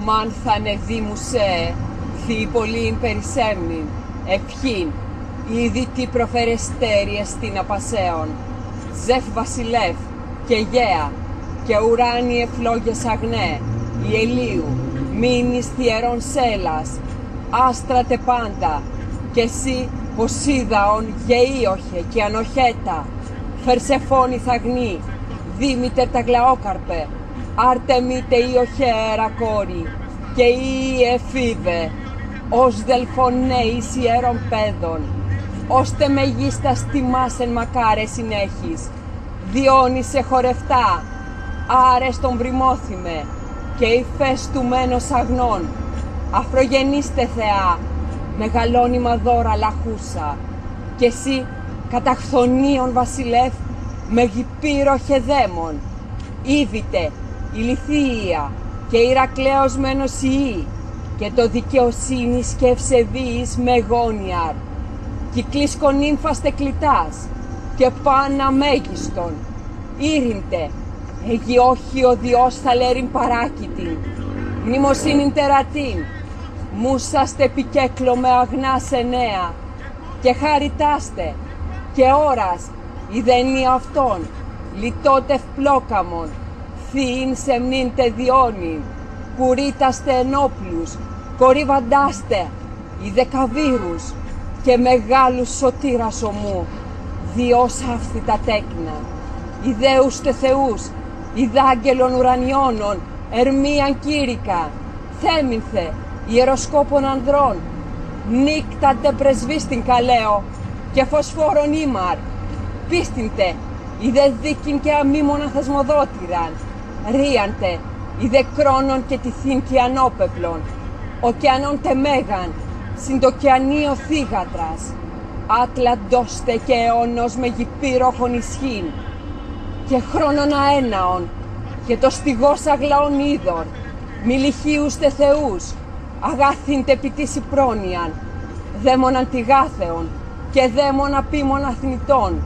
μαν θανε δήμουσέ, θη πολλήν περισσέμνην, ευχήν, ήδη τι προφερεστέριες στην απασέων, ζεφ βασιλεύ και γέα, και ουράνιε φλόγες αγνέ, η Ελίου, μήνης θιερών σέλας, άστρατε πάντα, και εσύ Ποσίδαον γεΐοχε και ανοχέτα, Φερσεφόνη θαγνή, Δήμητερ τα γλαόκαρπε, Άρτεμίτε Ιοχέρα κόρη, και η εφήβε, ως δελφονέης ιερών παιδών, ώστε μεγίστας τιμάς εν μακάρε συνέχεις, Διόνυσε χορευτά, άρεστον βρυμόθυμε, και υφές του μένος αγνών, αφρογενήστε Θεά, μεγαλώνυμα δώρα λαχούσα, και εσύ καταχθονίων βασιλεύ, μεγυπήρο χεδέμων, ήβητε ηλιθία και Ηρακλέος μένος ιή, και το δικαιοσύνης και ευσεβείς μεγόνιαρ, κυκλίσκον νύμφαστε κλητάς, και πάνα μέγιστον, ήρυντε, εγιόχι ο Διός θαλέριν παράκητην, μνημοσύνην τερατήν, μούσαστε επικέκλο με αγνάς ενέα, και χαριτάστε, και ώρας, ιδένει αυτόν, λιτότευ πλόκαμον, θείην σεμνήντε διόνυν, κουρίταστε ενόπλους, κορύβαντάστε, οι δεκαβύρους, και μεγάλους σωτήρας ομού, Διός αύθητα τέκνα, ιδέουστε θεούς, ιδάγγελων ουρανιώνων, ερμίαν κήρυκα, θέμηνθε, ιεροσκόπων ανδρών, νύκταντε πρεσβύστην καλέω, και φωσφόρον ήμαρ, πίστηντε, ιδε δίκην και αμήμωνα θεσμοδότηραν, ρίαντε, ιδε κρόνον και τυθήν και ανώπεπλον, ωκεανών τεμέγαν, συντοκεανίο θύγατρας, άτλαντώστε και αιώνος με γυπήροχον ισχύν, και χρόνων αέναον, και το στιγός αγλαών είδωρ, μιληχίουστε θεούς, αγάθυντε πιτήσει πρόνοιαν, δαίμοναν τηγάθεων, και δαίμονα πίμων αθνητών,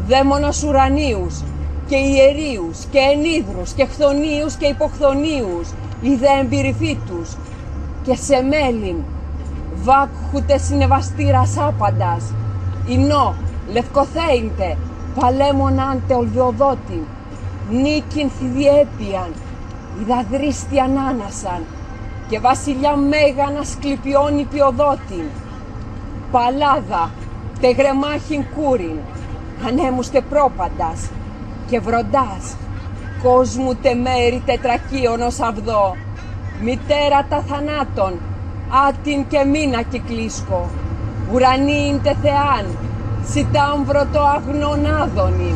δαίμονας ουρανίους, και ιερίους, και ενίδρους, και χθονίους, και υποχθονίους, ιδε εμπειριφύτους, και σε μέλην, βάκχουτε συνεβαστήρας άπαντας, ινώ, λευκοθέιντε, παλέμονάντε ολδιοδότην, νίκην θηδιέπιαν, ιδαδρίστιαν άνασαν, και βασιλιά μέγανα σκληπιών υπιοδότην, παλάδα, τεγρεμάχην κούριν, ανέμουστε πρόπαντας, και βροντάς, κόσμου τεμέρι τετρακίωνος αυδό, μητέρα τα θανάτων, άτιν και μήνα κυκλίσκω, ουρανίην τε θεάν, σιτάμβρο το αγνόν άδωνιν,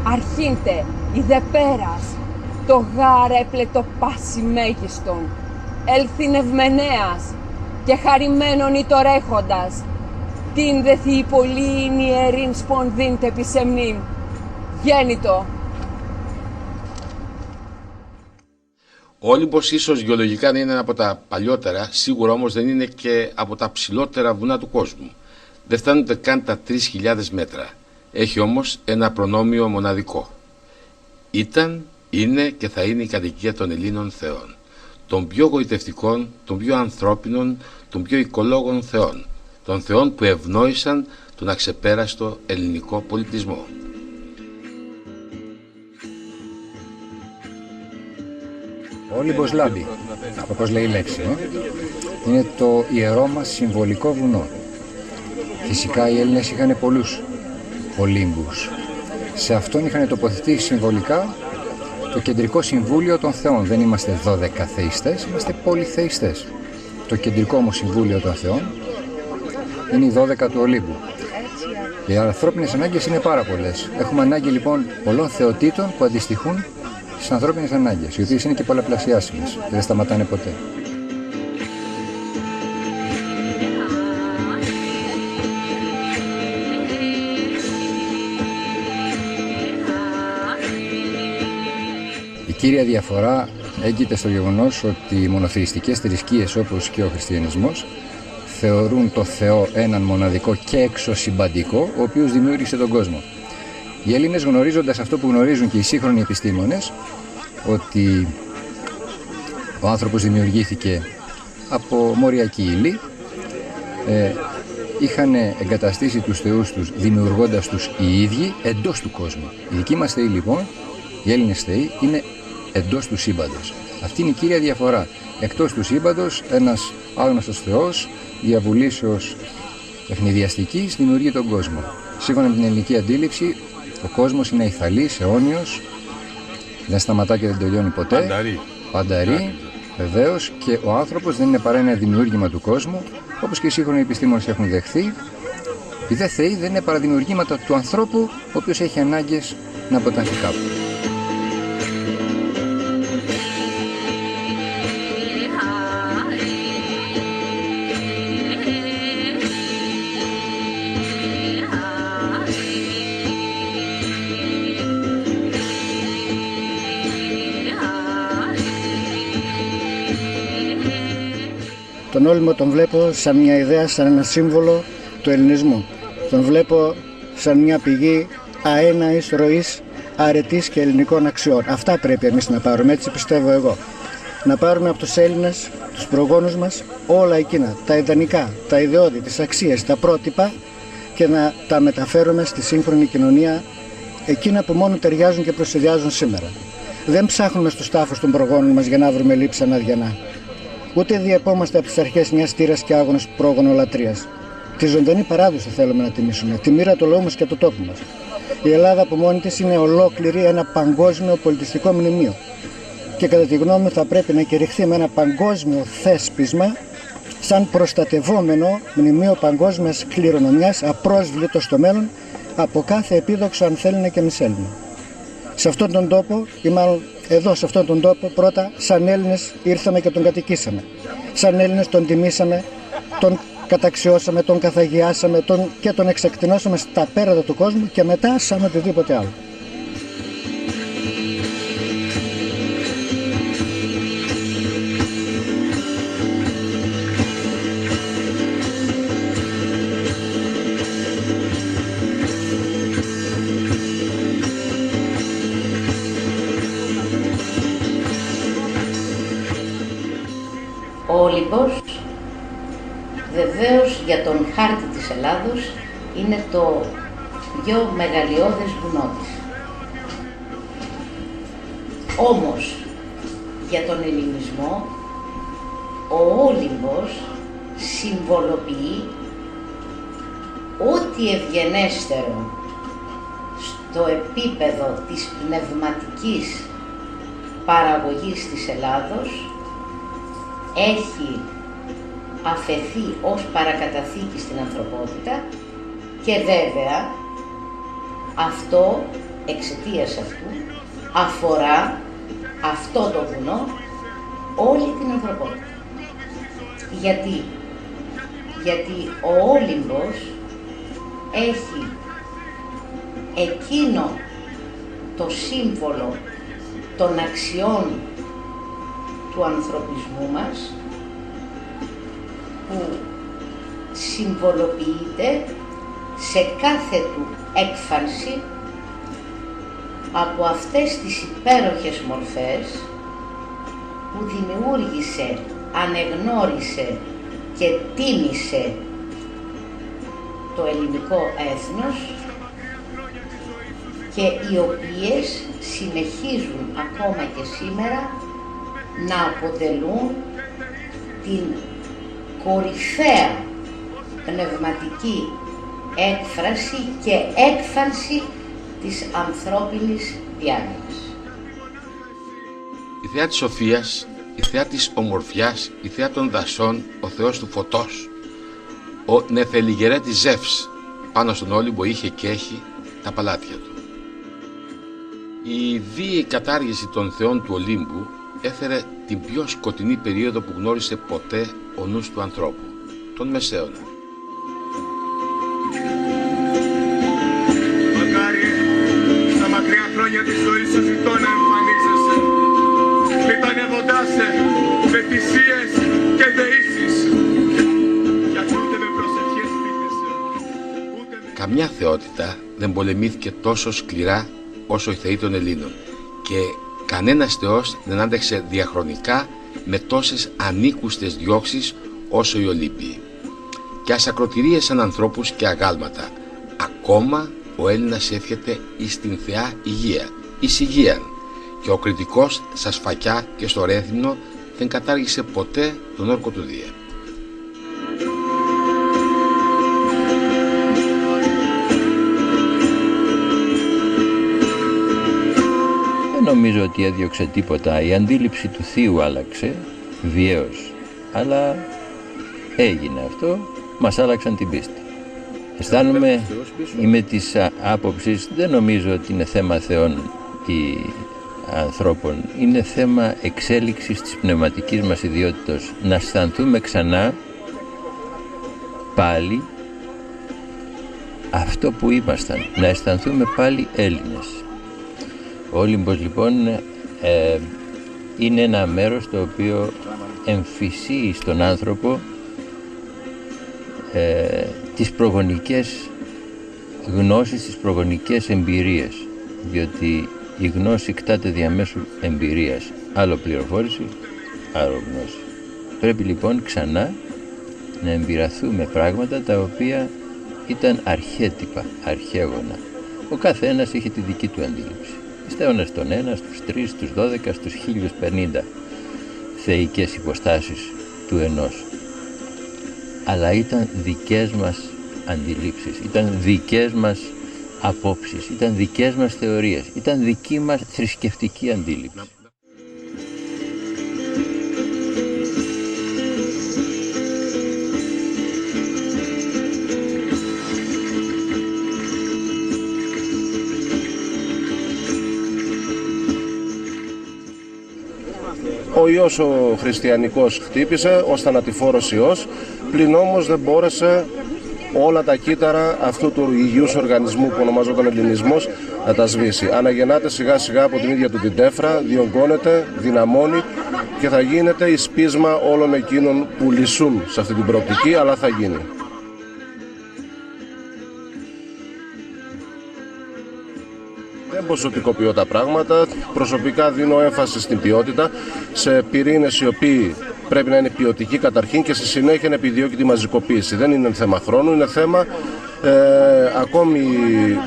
αρχήντε, ιδε πέρας, το γάρεπλε το πάση μέγιστον, έλθην ευμενέας, και χαρημένον ή το ρέχοντας, την δε θη πολλήν ιερήν σπονδύν τε επισεμνήν, γέννητο. Ο Όλυμπος ίσως γεωλογικά να είναι από τα παλιότερα, σίγουρα όμως δεν είναι και από τα ψηλότερα βουνά του κόσμου. Δεν φτάνουν καν τα 3.000 μέτρα. Έχει όμως ένα προνόμιο μοναδικό. Ήταν, είναι και θα είναι η κατοικία των Ελλήνων θεών. Των πιο γοητευτικών, των πιο ανθρώπινων, των πιο οικολόγων θεών. Των θεών που ευνόησαν τον αξεπέραστο ελληνικό πολιτισμό. Ο Όλυμπος λάμπει, όπως λέει η λέξη, είναι το ιερό μας συμβολικό βουνό. Φυσικά οι Έλληνες είχαν πολλούς Ολύμπους. Σε αυτόν είχαν τοποθετήσει συμβολικά το κεντρικό συμβούλιο των θεών. Δεν είμαστε 12 θεϊστές, είμαστε πολυθεϊστές. Το κεντρικό όμως συμβούλιο των θεών είναι οι 12 του Ολύμπου. Οι ανθρώπινες ανάγκες είναι πάρα πολλές. Έχουμε ανάγκη λοιπόν πολλών θεοτήτων που αντιστοιχούν στις ανθρώπινες ανάγκες, οι οποίες είναι και πολλαπλασιάσιμες και δεν σταματάνε ποτέ. Η κύρια διαφορά έγκυται στο γεγονός ότι οι μονοθεϊστικές θρησκείες όπως και ο χριστιανισμός θεωρούν το Θεό έναν μοναδικό και εξωσυμπαντικό, ο οποίος δημιούργησε τον κόσμο. Οι Έλληνες, γνωρίζοντας αυτό που γνωρίζουν και οι σύγχρονοι επιστήμονες, ότι Ο άνθρωπος δημιουργήθηκε από μοριακή ύλη. Είχαν εγκαταστήσει τους θεούς τους δημιουργώντας τους οι ίδιοι εντός του κόσμου. Οι δικοί μας θεοί λοιπόν, οι Έλληνες θεοί, είναι εντός του σύμπαντος. Αυτή είναι η κύρια διαφορά. Εκτός του σύμπαντος, ένας άγνωστος θεός, διαβουλήσεως ευνηδιαστικής, δημιουργεί τον κόσμο. Σύμφωνα με την ελληνική αντίληψη, ο κόσμος είναι αιθαλής, αιώνιος, δεν σταματά και δεν τελειώνει ποτέ. Πανταρή, βεβαίως, και ο άνθρωπος δεν είναι παρά ένα δημιούργημα του κόσμου, όπως και οι σύγχρονοι επιστήμονες έχουν δεχθεί. Οι δε θεοί δεν είναι παρά δημιουργήματα του ανθρώπου, ο οποίος έχει ανάγκες να αποτανθεί κάπου. Τον Όλυμπο τον βλέπω σαν μια ιδέα, σαν ένα σύμβολο του ελληνισμού. Τον βλέπω σαν μια πηγή αέναης ροής αρετής και ελληνικών αξιών. Αυτά πρέπει εμείς να πάρουμε, έτσι πιστεύω εγώ. Να πάρουμε από τους Έλληνες, τους προγόνους μας, όλα εκείνα, τα ιδανικά, τα ιδεώδη, τις αξίες, τα πρότυπα, και να τα μεταφέρουμε στη σύγχρονη κοινωνία, εκείνα που μόνο ταιριάζουν και προσυδειάζουν σήμερα. Δεν ψάχνουμε στους τάφους των προγόνων μας για να βρούμε λείψη αναδιανά. Ούτε διεπόμαστε από τις αρχές μιας τήρας και άγωνος πρόγονο-λατρείας. Τη ζωντανή παράδοση θέλουμε να τιμήσουμε, τη μοίρα του λαού μας και του τόπου μας. Η Ελλάδα από μόνη της είναι ολόκληρη ένα παγκόσμιο πολιτιστικό μνημείο. Και κατά τη γνώμη μου θα πρέπει να κηρυχθεί με ένα παγκόσμιο θέσπισμα σαν προστατευόμενο μνημείο παγκόσμιας κληρονομιάς, απρόσβλητο στο μέλλον από κάθε επίδοξο αν θέλει και μισέλινο. Σε αυτόν τον τόπο, ή μάλλον εδώ σε αυτόν τον τόπο, πρώτα σαν Έλληνες ήρθαμε και τον κατοικήσαμε. Σαν Έλληνες τον τιμήσαμε, τον καταξιώσαμε, τον καθαγιάσαμε και τον εξεκτηνώσαμε στα πέρατα του κόσμου, και μετά σαν οτιδήποτε άλλο. Ο Όλυμπος, βεβαίως για τον χάρτη της Ελλάδος, είναι το πιο μεγαλειώδες βουνό της. Όμως, για τον ελληνισμό, ο Όλυμπος συμβολοποιεί ό,τι ευγενέστερο στο επίπεδο της πνευματικής παραγωγής της Ελλάδος έχει αφαιθεί ως παρακαταθήκη στην ανθρωπότητα, και βέβαια αυτό, εξαιτίας αυτού, αφορά αυτό το βουνό όλη την ανθρωπότητα. Γιατί ο Όλυμπος έχει εκείνο το σύμβολο των αξιών του ανθρωπισμού μας, που συμβολοποιείται σε κάθε του έκφανση από αυτές τις υπέροχες μορφές που δημιούργησε, ανεγνώρισε και τίμησε το ελληνικό έθνος, και οι οποίες συνεχίζουν ακόμα και σήμερα να αποτελούν την κορυφαία πνευματική έκφραση και έκφανση της ανθρώπινης διάνοιας. Η θεά της σοφίας, η θεά της ομορφιάς, η θεά των δασών, ο θεός του φωτός, ο νεφελιγερέτης Ζεύς, πάνω στον Όλυμπο είχε και έχει τα παλάτια του. Η βίαιη κατάργηση των θεών του Ολύμπου έφερε την πιο σκοτεινή περίοδο που γνώρισε ποτέ ο νους του ανθρώπου, τον Μεσαίωνα. Μακάρι στα μακριά χρόνια της ζωής σας ζητώ να εμφανίζεσαι, λιτανεύοντάς σε με θυσίες και δεήσεις, γιατί ούτε με προσευχές πείθεσαι, ούτε με... Καμιά θεότητα δεν πολεμήθηκε τόσο σκληρά όσο οι θεοί των Ελλήνων, και κανένας θεός δεν άντεξε διαχρονικά με τόσες ανήκουστες διώξεις όσο οι Ολύμπιοι. Και ας ακροτηρίες σαν ανθρώπους και αγάλματα, ακόμα ο Έλληνας εύχεται εις την Θεά υγεία, εις υγείαν, και ο κριτικός στα Σφακιά και στο Ρέθυμνο δεν κατάργησε ποτέ τον όρκο του Δία. Δεν νομίζω ότι έδιωξε τίποτα. Η αντίληψη του θείου άλλαξε βιαίως, αλλά έγινε αυτό, μας άλλαξαν την πίστη. Αισθάνομαι, είμαι της άποψης, δεν νομίζω ότι είναι θέμα θεών ή ανθρώπων, είναι θέμα εξέλιξης της πνευματικής μας ιδιότητας, να αισθανθούμε ξανά πάλι αυτό που ήμασταν, να αισθανθούμε πάλι Έλληνες. Ο Όλυμπος λοιπόν είναι ένα μέρος το οποίο εμφυσεί στον άνθρωπο τις προγονικές γνώσεις, τις προγονικές εμπειρίες, διότι η γνώση κτάται διαμέσου εμπειρίας, άλλο πληροφόρηση, άλλο γνώση. Πρέπει λοιπόν ξανά να εμπειραθούμε πράγματα τα οποία ήταν αρχέτυπα, αρχαίγωνα. Ο κάθε ένας είχε τη δική του αντίληψη. Πιστεύανε στον ένα, στους 3, στους 12, στους 1050 θεϊκές υποστάσεις του ενός. Αλλά ήταν δικές μας αντιλήψεις, ήταν δικές μας απόψεις, ήταν δικές μας θεωρίες, ήταν δική μας θρησκευτική αντίληψη. Ο ιός ο χριστιανικός χτύπησε ως θανατηφόρος ιός, πλην όμως δεν μπόρεσε όλα τα κύτταρα αυτού του υγιούς οργανισμού που ονομαζόταν ελληνισμός να τα σβήσει. Αναγεννάται σιγά σιγά από την ίδια του την τέφρα, διονγκώνεται, δυναμώνει και θα γίνεται εις πείσμα όλων εκείνων που λυσούν σε αυτή την προοπτική, αλλά θα γίνει. Δεν ποσοτικοποιώ τα πράγματα, προσωπικά δίνω έμφαση στην ποιότητα, σε πυρήνες οι οποίοι πρέπει να είναι ποιοτικοί καταρχήν και στη συνέχεια να επιδιώκει τη μαζικοποίηση. Δεν είναι θέμα χρόνου, είναι θέμα ακόμη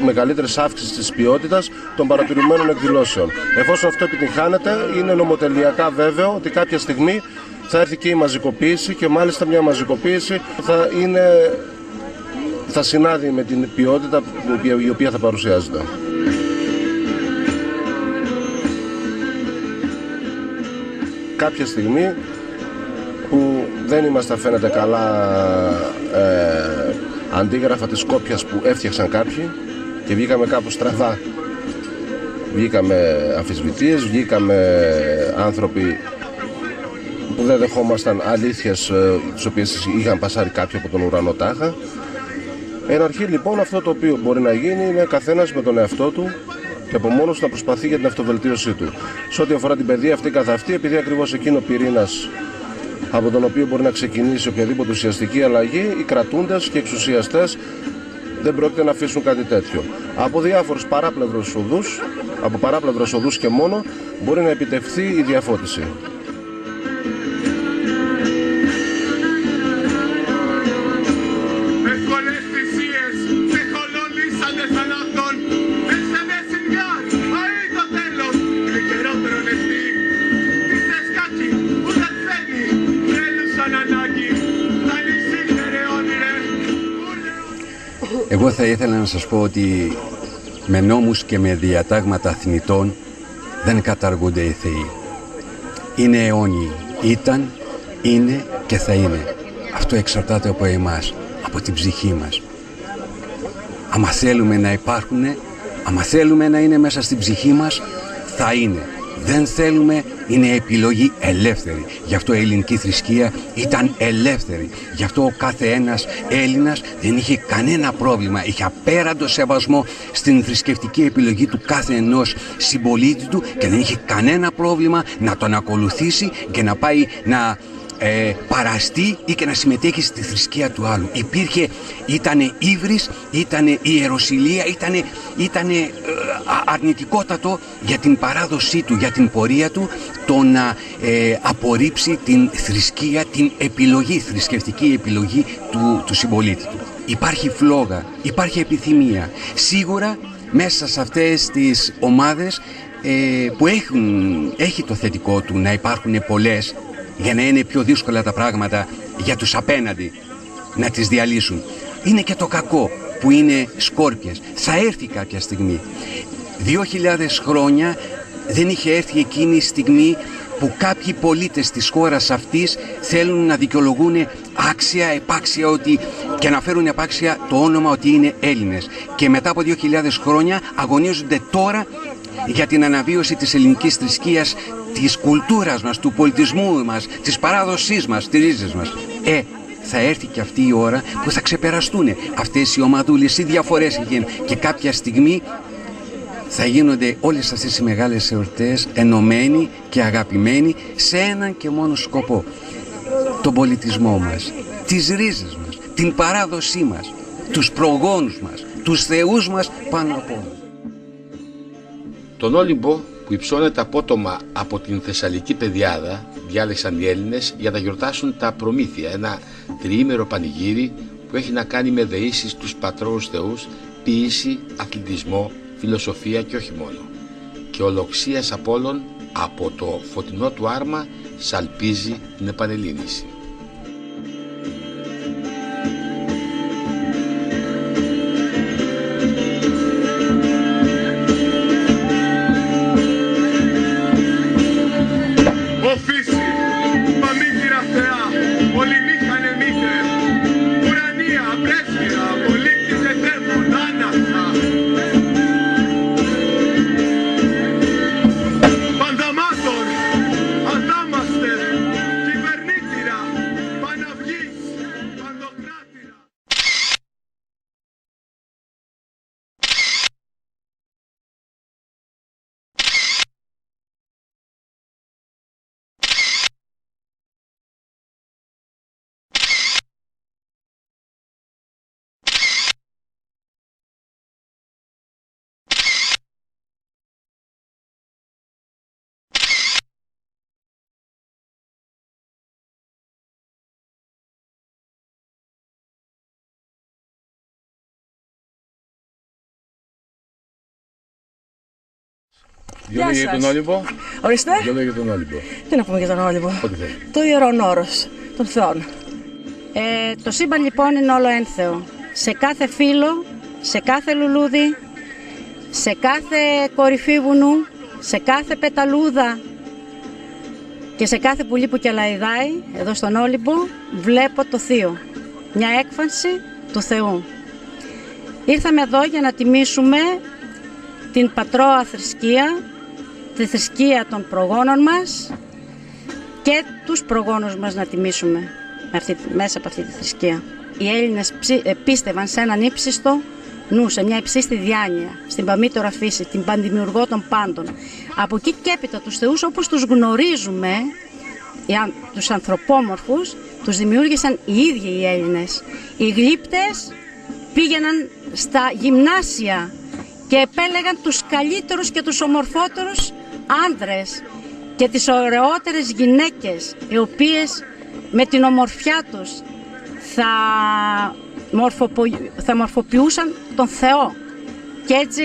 μεγαλύτερης αύξησης της ποιότητας των παρατηρημένων εκδηλώσεων. Εφόσον αυτό επιτυγχάνεται, είναι νομοτελειακά βέβαιο ότι κάποια στιγμή θα έρθει και η μαζικοποίηση και μάλιστα μια μαζικοποίηση θα συνάδει με την ποιότητα η οποία θα παρουσιάζεται. Κάποια στιγμή που δεν είμαστε φαίνεται καλά αντίγραφα της κόπιας που έφτιαξαν κάποιοι και βγήκαμε κάπου στραβά. Βγήκαμε αμφισβητείες, βγήκαμε άνθρωποι που δεν δεχόμασταν αλήθειες τις οποίες είχαν πασάρει κάποιοι από τον ουρανό τάχα. Εν αρχή λοιπόν αυτό το οποίο μπορεί να γίνει είναι καθένας με τον εαυτό του και από μόνος να προσπαθεί για την αυτοβελτίωσή του. Σε ό,τι αφορά την παιδεία αυτή καθ' αυτή, επειδή ακριβώς εκείνο πυρήνας από τον οποίο μπορεί να ξεκινήσει οποιαδήποτε ουσιαστική αλλαγή, οι κρατούντες και οι εξουσιαστές δεν πρόκειται να αφήσουν κάτι τέτοιο. Από διάφορους παράπλευρους οδούς και μόνο μπορεί να επιτευχθεί η διαφώτιση. Εγώ θα ήθελα να σας πω ότι με νόμους και με διατάγματα θνητών δεν καταργούνται οι θεοί. Είναι αιώνιοι. Ήταν, είναι και θα είναι. Αυτό εξαρτάται από εμάς, από την ψυχή μας. Άμα θέλουμε να υπάρχουνε, άμα θέλουμε να είναι μέσα στην ψυχή μας, θα είναι. Δεν θέλουμε, είναι επιλογή ελεύθερη. Γι' αυτό η ελληνική θρησκεία ήταν ελεύθερη. Γι' αυτό ο κάθε ένας Έλληνας δεν είχε κανένα πρόβλημα. Είχε απέραντο σεβασμό στην θρησκευτική επιλογή του κάθε ενός συμπολίτη του και δεν είχε κανένα πρόβλημα να τον ακολουθήσει και να πάει να παραστεί ή και να συμμετέχει στη θρησκεία του άλλου. Ήτανε ύβρις, ήτανε ιεροσυλία, ήτανε αρνητικότατο για την παράδοσή του, για την πορεία του, το να απορρίψει την θρησκεία, την επιλογή, θρησκευτική επιλογή του συμπολίτη του. Υπάρχει φλόγα, υπάρχει επιθυμία. Σίγουρα μέσα σε αυτές τις ομάδες που έχει το θετικό του να υπάρχουν πολλές, για να είναι πιο δύσκολα τα πράγματα για τους απέναντι να τις διαλύσουν. Είναι και το κακό που είναι σκόρπιες. Θα έρθει κάποια στιγμή. 2.000 χρόνια δεν είχε έρθει εκείνη η στιγμή που κάποιοι πολίτες της χώρας αυτής θέλουν να δικαιολογούν άξια, επάξια και να φέρουν επάξια το όνομα ότι είναι Έλληνες. Και μετά από 2.000 χρόνια αγωνίζονται τώρα για την αναβίωση της ελληνικής θρησκείας, της κουλτούρας μας, του πολιτισμού μας, της παράδοσής μας, της ρίζες μας. Θα έρθει και αυτή η ώρα που θα ξεπεραστούν αυτές οι ομαδούλες, οι διαφορές και κάποια στιγμή θα γίνονται όλες αυτές οι μεγάλες εορτές ενωμένοι και αγαπημένοι σε έναν και μόνο σκοπό. Τον πολιτισμό μας, τις ρίζες μας, την παράδοσή μας, τους προγόνους μας, τους θεούς μας πάνω από όλα. Τον Όλυμπο που υψώνεται απότομα από την Θεσσαλική Πεδιάδα διάλεξαν οι Έλληνες για να γιορτάσουν τα Προμήθεια, ένα τριήμερο πανηγύρι που έχει να κάνει με δεήσεις στους πατρόους θεούς, ποίηση, αθλητισμό, φιλοσοφία και όχι μόνο. Και ο Λοξίας Απόλλων από το φωτεινό του άρμα σαλπίζει την επανελλήνιση. Δυο λόγια για τον Όλυμπο. Ορίστε. Δυο λόγια για τον Όλυμπο. Τι να πούμε για τον Όλυμπο. Ό,τι θέλει. Το ιερόν όρος των θεών. Το σύμπαν λοιπόν είναι όλο ένθεο. Σε κάθε φύλλο, σε κάθε λουλούδι, σε κάθε κορυφή βουνού, σε κάθε πεταλούδα και σε κάθε πουλί που κελαϊδάει, εδώ στον Όλυμπο, βλέπω το Θείο. Μια έκφανση του Θεού. Ήρθαμε εδώ για να τιμήσουμε την πατρόα θρησκεία, τη θρησκεία των προγόνων μας και τους προγόνους μας να τιμήσουμε μέσα από αυτή τη θρησκεία. Οι Έλληνες πίστευαν σε έναν ύψιστο νου, σε μια υψίστη διάνοια, στην παμήτωρα φύση, την παντημιουργό των πάντων. Από εκεί και έπειτα τους θεούς όπως τους γνωρίζουμε, τους ανθρωπόμορφους, τους δημιούργησαν οι ίδιοι οι Έλληνες. Οι γλύπτες πήγαιναν στα γυμνάσια και επέλεγαν τους καλύτερους και τους ομορφότερους άνδρες και τις ωραιότερες γυναίκες, οι οποίες με την ομορφιά τους θα μορφοποιούσαν τον Θεό. Και έτσι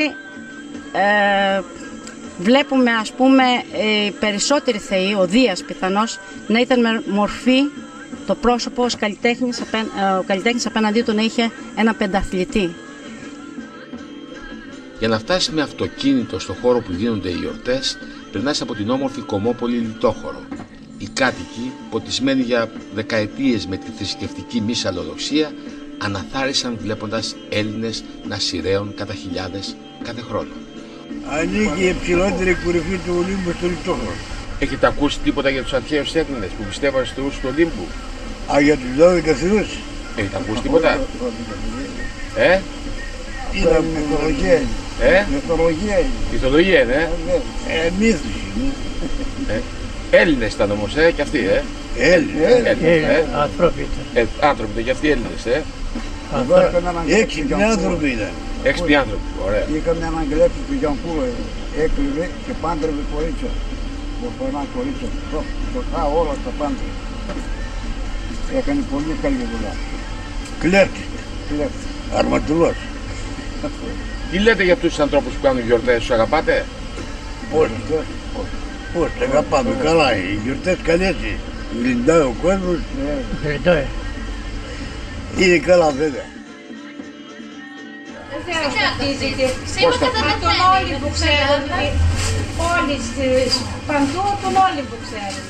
βλέπουμε, ας πούμε, οι περισσότεροι θεοί, ο Δίας πιθανώς, να ήταν με μορφή το πρόσωπο, ο καλλιτέχνης απέναντί του να είχε ένα πενταθλητή. Για να φτάσει με αυτοκίνητο στο χώρο που γίνονται οι γιορτές, περνάς από την όμορφη Κομμόπολη Λιτόχωρο. Οι κάτοικοι, ποτισμένοι για δεκαετίες με τη θρησκευτική μη σαλλοδοξία, αναθάρισαν βλέποντας Έλληνες να σειραίουν κατά χιλιάδες κάθε χρόνο. Ανήκει η υψηλότερη κορυφή του Ολύμπου στο Λιτόχωρο. Έχετε ακούσει τίποτα για τους αρχαίους Έλληνες που πιστεύαν στους θεούς του Ολύμπου? Για τους 12 θεούς. Έχετε ακούσει τίποτα? Ήταν μυθολογία. Μυθολογία είναι. Μύθους. Έλληνες ήταν όμως, και αυτοί, Έλληνες, άνθρωποι ήταν. Άνθρωποι ήταν και αυτοί Έλληνες, Έξυπνοι άνθρωποι ήταν. Έξυπνοι άνθρωποι, ωραία. Είχαμε έναν κλέφτη του Γιανκού, έκλειβε και πάντρευε κορίτσια. Ένα κορίτσιο, σωστά όλα τα πάντρευε. Έκανε πολύ καλή δουλειά. Κλέφτη. Αρματουλός. Τι λέτε για αυτούς τους ανθρώπους που κάνουν γιορτές, τους αγαπάτε? Πώς, τα αγαπάμε, καλά, οι γιορτές καλές, γλυντάει ο κόσμος. Γλυντάει. Είναι καλά βέβαια. Από τον Όλυμπο ξέρουν, όλοι παντού τον Όλυμπο ξέρουν.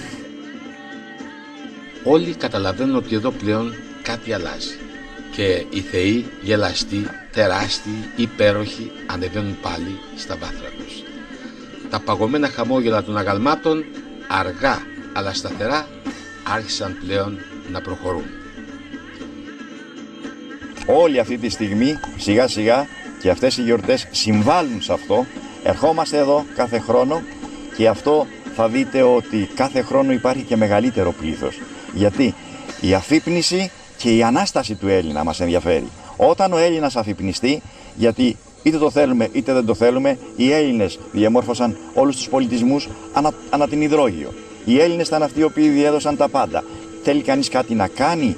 Όλοι καταλαβαίνουν ότι εδώ πλέον κάτι αλλάζει και οι θεοί γελαστοί, τεράστιοι, υπέροχοι ανεβαίνουν πάλι στα βάθρα τους. Τα παγωμένα χαμόγελα των αγαλμάτων αργά αλλά σταθερά άρχισαν πλέον να προχωρούν. Όλη αυτή τη στιγμή σιγά σιγά και αυτές οι γιορτές συμβάλλουν σε αυτό. Ερχόμαστε εδώ κάθε χρόνο και αυτό θα δείτε ότι κάθε χρόνο υπάρχει και μεγαλύτερο πλήθος. Γιατί η αφύπνιση και η Ανάσταση του Έλληνα μας ενδιαφέρει. Όταν ο Έλληνας αφυπνιστεί, γιατί είτε το θέλουμε είτε δεν το θέλουμε, οι Έλληνες διαμόρφωσαν όλους τους πολιτισμούς ανά την υδρόγειο. Οι Έλληνες ήταν αυτοί οι οποίοι διέδωσαν τα πάντα. Θέλει κανείς κάτι να κάνει,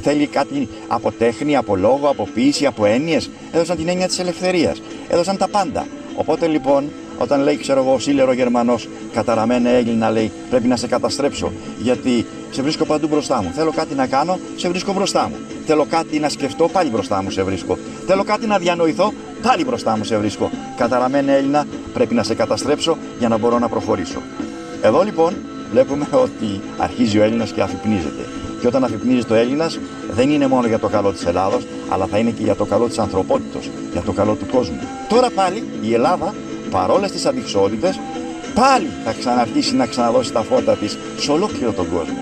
θέλει κάτι από τέχνη, από λόγο, από ποίηση, από έννοιες. Έδωσαν την έννοια της ελευθερίας. Έδωσαν τα πάντα. Οπότε λοιπόν, όταν λέει, ξέρω εγώ, ο Σίλερο Γερμανός, καταραμένε Έλληνα, λέει, πρέπει να σε καταστρέψω, γιατί σε βρίσκω παντού μπροστά μου. Θέλω κάτι να κάνω, σε βρίσκω μπροστά μου. Θέλω κάτι να σκεφτώ, πάλι μπροστά μου σε βρίσκω. Θέλω κάτι να διανοηθώ, πάλι μπροστά μου σε βρίσκω. Καταραμένε Έλληνα, πρέπει να σε καταστρέψω για να μπορώ να προχωρήσω. Εδώ λοιπόν βλέπουμε ότι αρχίζει ο Έλληνας και αφυπνίζεται. Και όταν αφυπνίζεται ο Έλληνας, δεν είναι μόνο για το καλό της Ελλάδος, αλλά θα είναι και για το καλό της ανθρωπότητος, για το καλό του κόσμου. Τώρα πάλι η Ελλάδα, παρόλες τις αντιξότητες, πάλι θα ξαναρχίσει να ξαναδώσει τα φώτα της σε ολόκληρο τον κόσμο.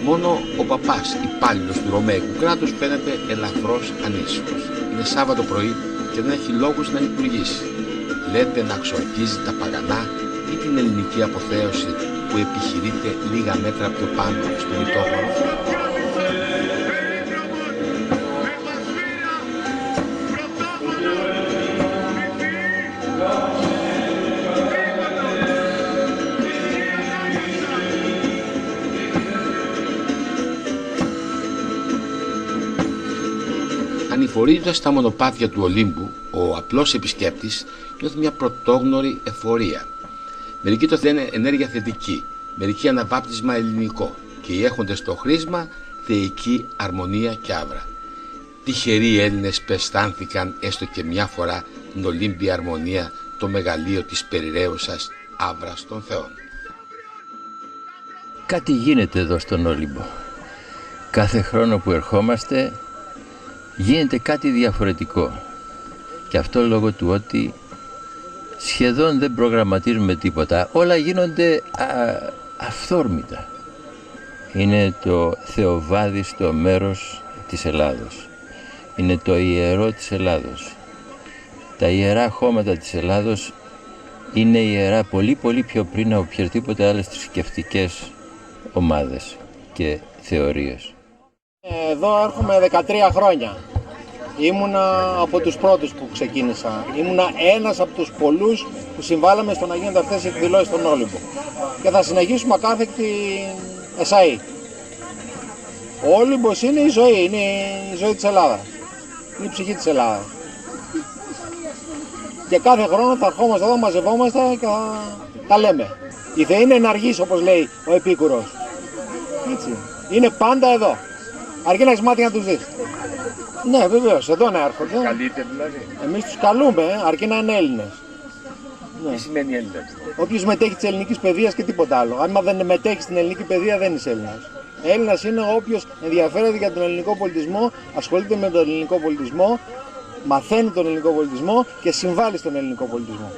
Μόνο ο παπάς, υπάλληλος του Ρωμαϊκού κράτους, φαίνεται ελαφρώς ανήσυχος. Είναι Σάββατο πρωί και δεν έχει λόγους να λειτουργήσει. Λέτε να ξορκίζει τα παγανά ή την ελληνική αποθέωση που επιχειρείται λίγα μέτρα πιο πάνω στο Λιτόχωρο. Ανηφορίζοντας τα μονοπάτια του Ολύμπου, ο απλός επισκέπτης νιώθει μια πρωτόγνωρη εφορία. Μερικοί το λένε ενέργεια θετική, μερικοί αναβάπτισμα ελληνικό και οι έχοντες το χρήσμα θεϊκή αρμονία και άβρα. Τυχεροί Έλληνες που αισθάνθηκαν έστω και μια φορά την Ολύμπια αρμονία, το μεγαλείο της περιραίουσας άβρας των θεών. Κάτι γίνεται εδώ στον Όλυμπο. Κάθε χρόνο που ερχόμαστε γίνεται κάτι διαφορετικό. Και αυτό λόγω του ότι σχεδόν δεν προγραμματίζουμε τίποτα. Όλα γίνονται αυθόρμητα. Είναι το θεοβάδιστο μέρος της Ελλάδος. Είναι το ιερό της Ελλάδος. Τα ιερά χώματα της Ελλάδος είναι ιερά πολύ πολύ πιο πριν από οποιασδήποτε άλλες θρησκευτικές ομάδες και θεωρίες. Εδώ έρχομαι 13 χρόνια. Ήμουνα από τους πρώτους που ξεκίνησα. Ήμουνα ένας από τους πολλούς που συμβάλαμε στο να γίνονται αυτές οι εκδηλώσεις στον Όλυμπο. Και θα συνεχίσουμε ακάθεκτη εσαΐ. Ο Όλυμπος είναι η ζωή, είναι η ζωή της Ελλάδας. Είναι η ψυχή της Ελλάδας. Και κάθε χρόνο θα ερχόμαστε εδώ, μαζευόμαστε και θα τα λέμε. Οι θεοί είναι εναργείς, όπως λέει ο Επίκουρος. Έτσι. Είναι πάντα εδώ. Αρκεί να έχεις μάτια να τους δεις. Ναι, βεβαίως, εδώ να έρχονται. Καλείτε δηλαδή. Εμείς τους καλούμε, αρκεί να είναι Έλληνες. Τι σημαίνει Έλληνας? Όποιος μετέχει της ελληνικής παιδείας και τίποτα άλλο. Αν δεν μετέχει στην ελληνική παιδεία δεν είσαι Έλληνας. Έλληνας είναι όποιος ενδιαφέρεται για τον ελληνικό πολιτισμό, ασχολείται με τον ελληνικό πολιτισμό, μαθαίνει τον ελληνικό πολιτισμό και συμβάλλει στον ελληνικό πολιτισμό.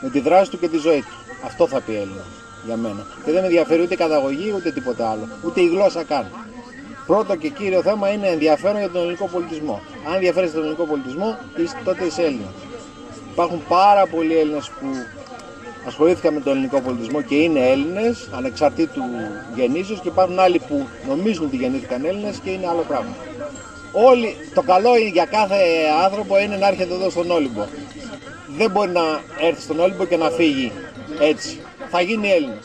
Με τη δράση του και τη ζωή του. Αυτό θα πει Έλληνας για μένα. Και δεν με ενδιαφέρει ούτε η καταγωγή ούτε τίποτα άλλο. Ούτε η γλώσσα καν. Πρώτο και κύριο θέμα είναι ενδιαφέρον για τον ελληνικό πολιτισμό. Αν ενδιαφέρεσαι τον ελληνικό πολιτισμό, τότε είσαι Έλληνας. Υπάρχουν πάρα πολλοί Έλληνες που ασχολήθηκαν με τον ελληνικό πολιτισμό και είναι Έλληνες, ανεξαρτήτου γεννήσεως, και υπάρχουν άλλοι που νομίζουν ότι γεννήθηκαν Έλληνες και είναι άλλο πράγμα. Όλοι, το καλό είναι για κάθε άνθρωπο είναι να έρχεται εδώ στον Όλυμπο. Δεν μπορεί να έρθει στον Όλυμπο και να φύγει έτσι. Θα γίνει Έλληνας.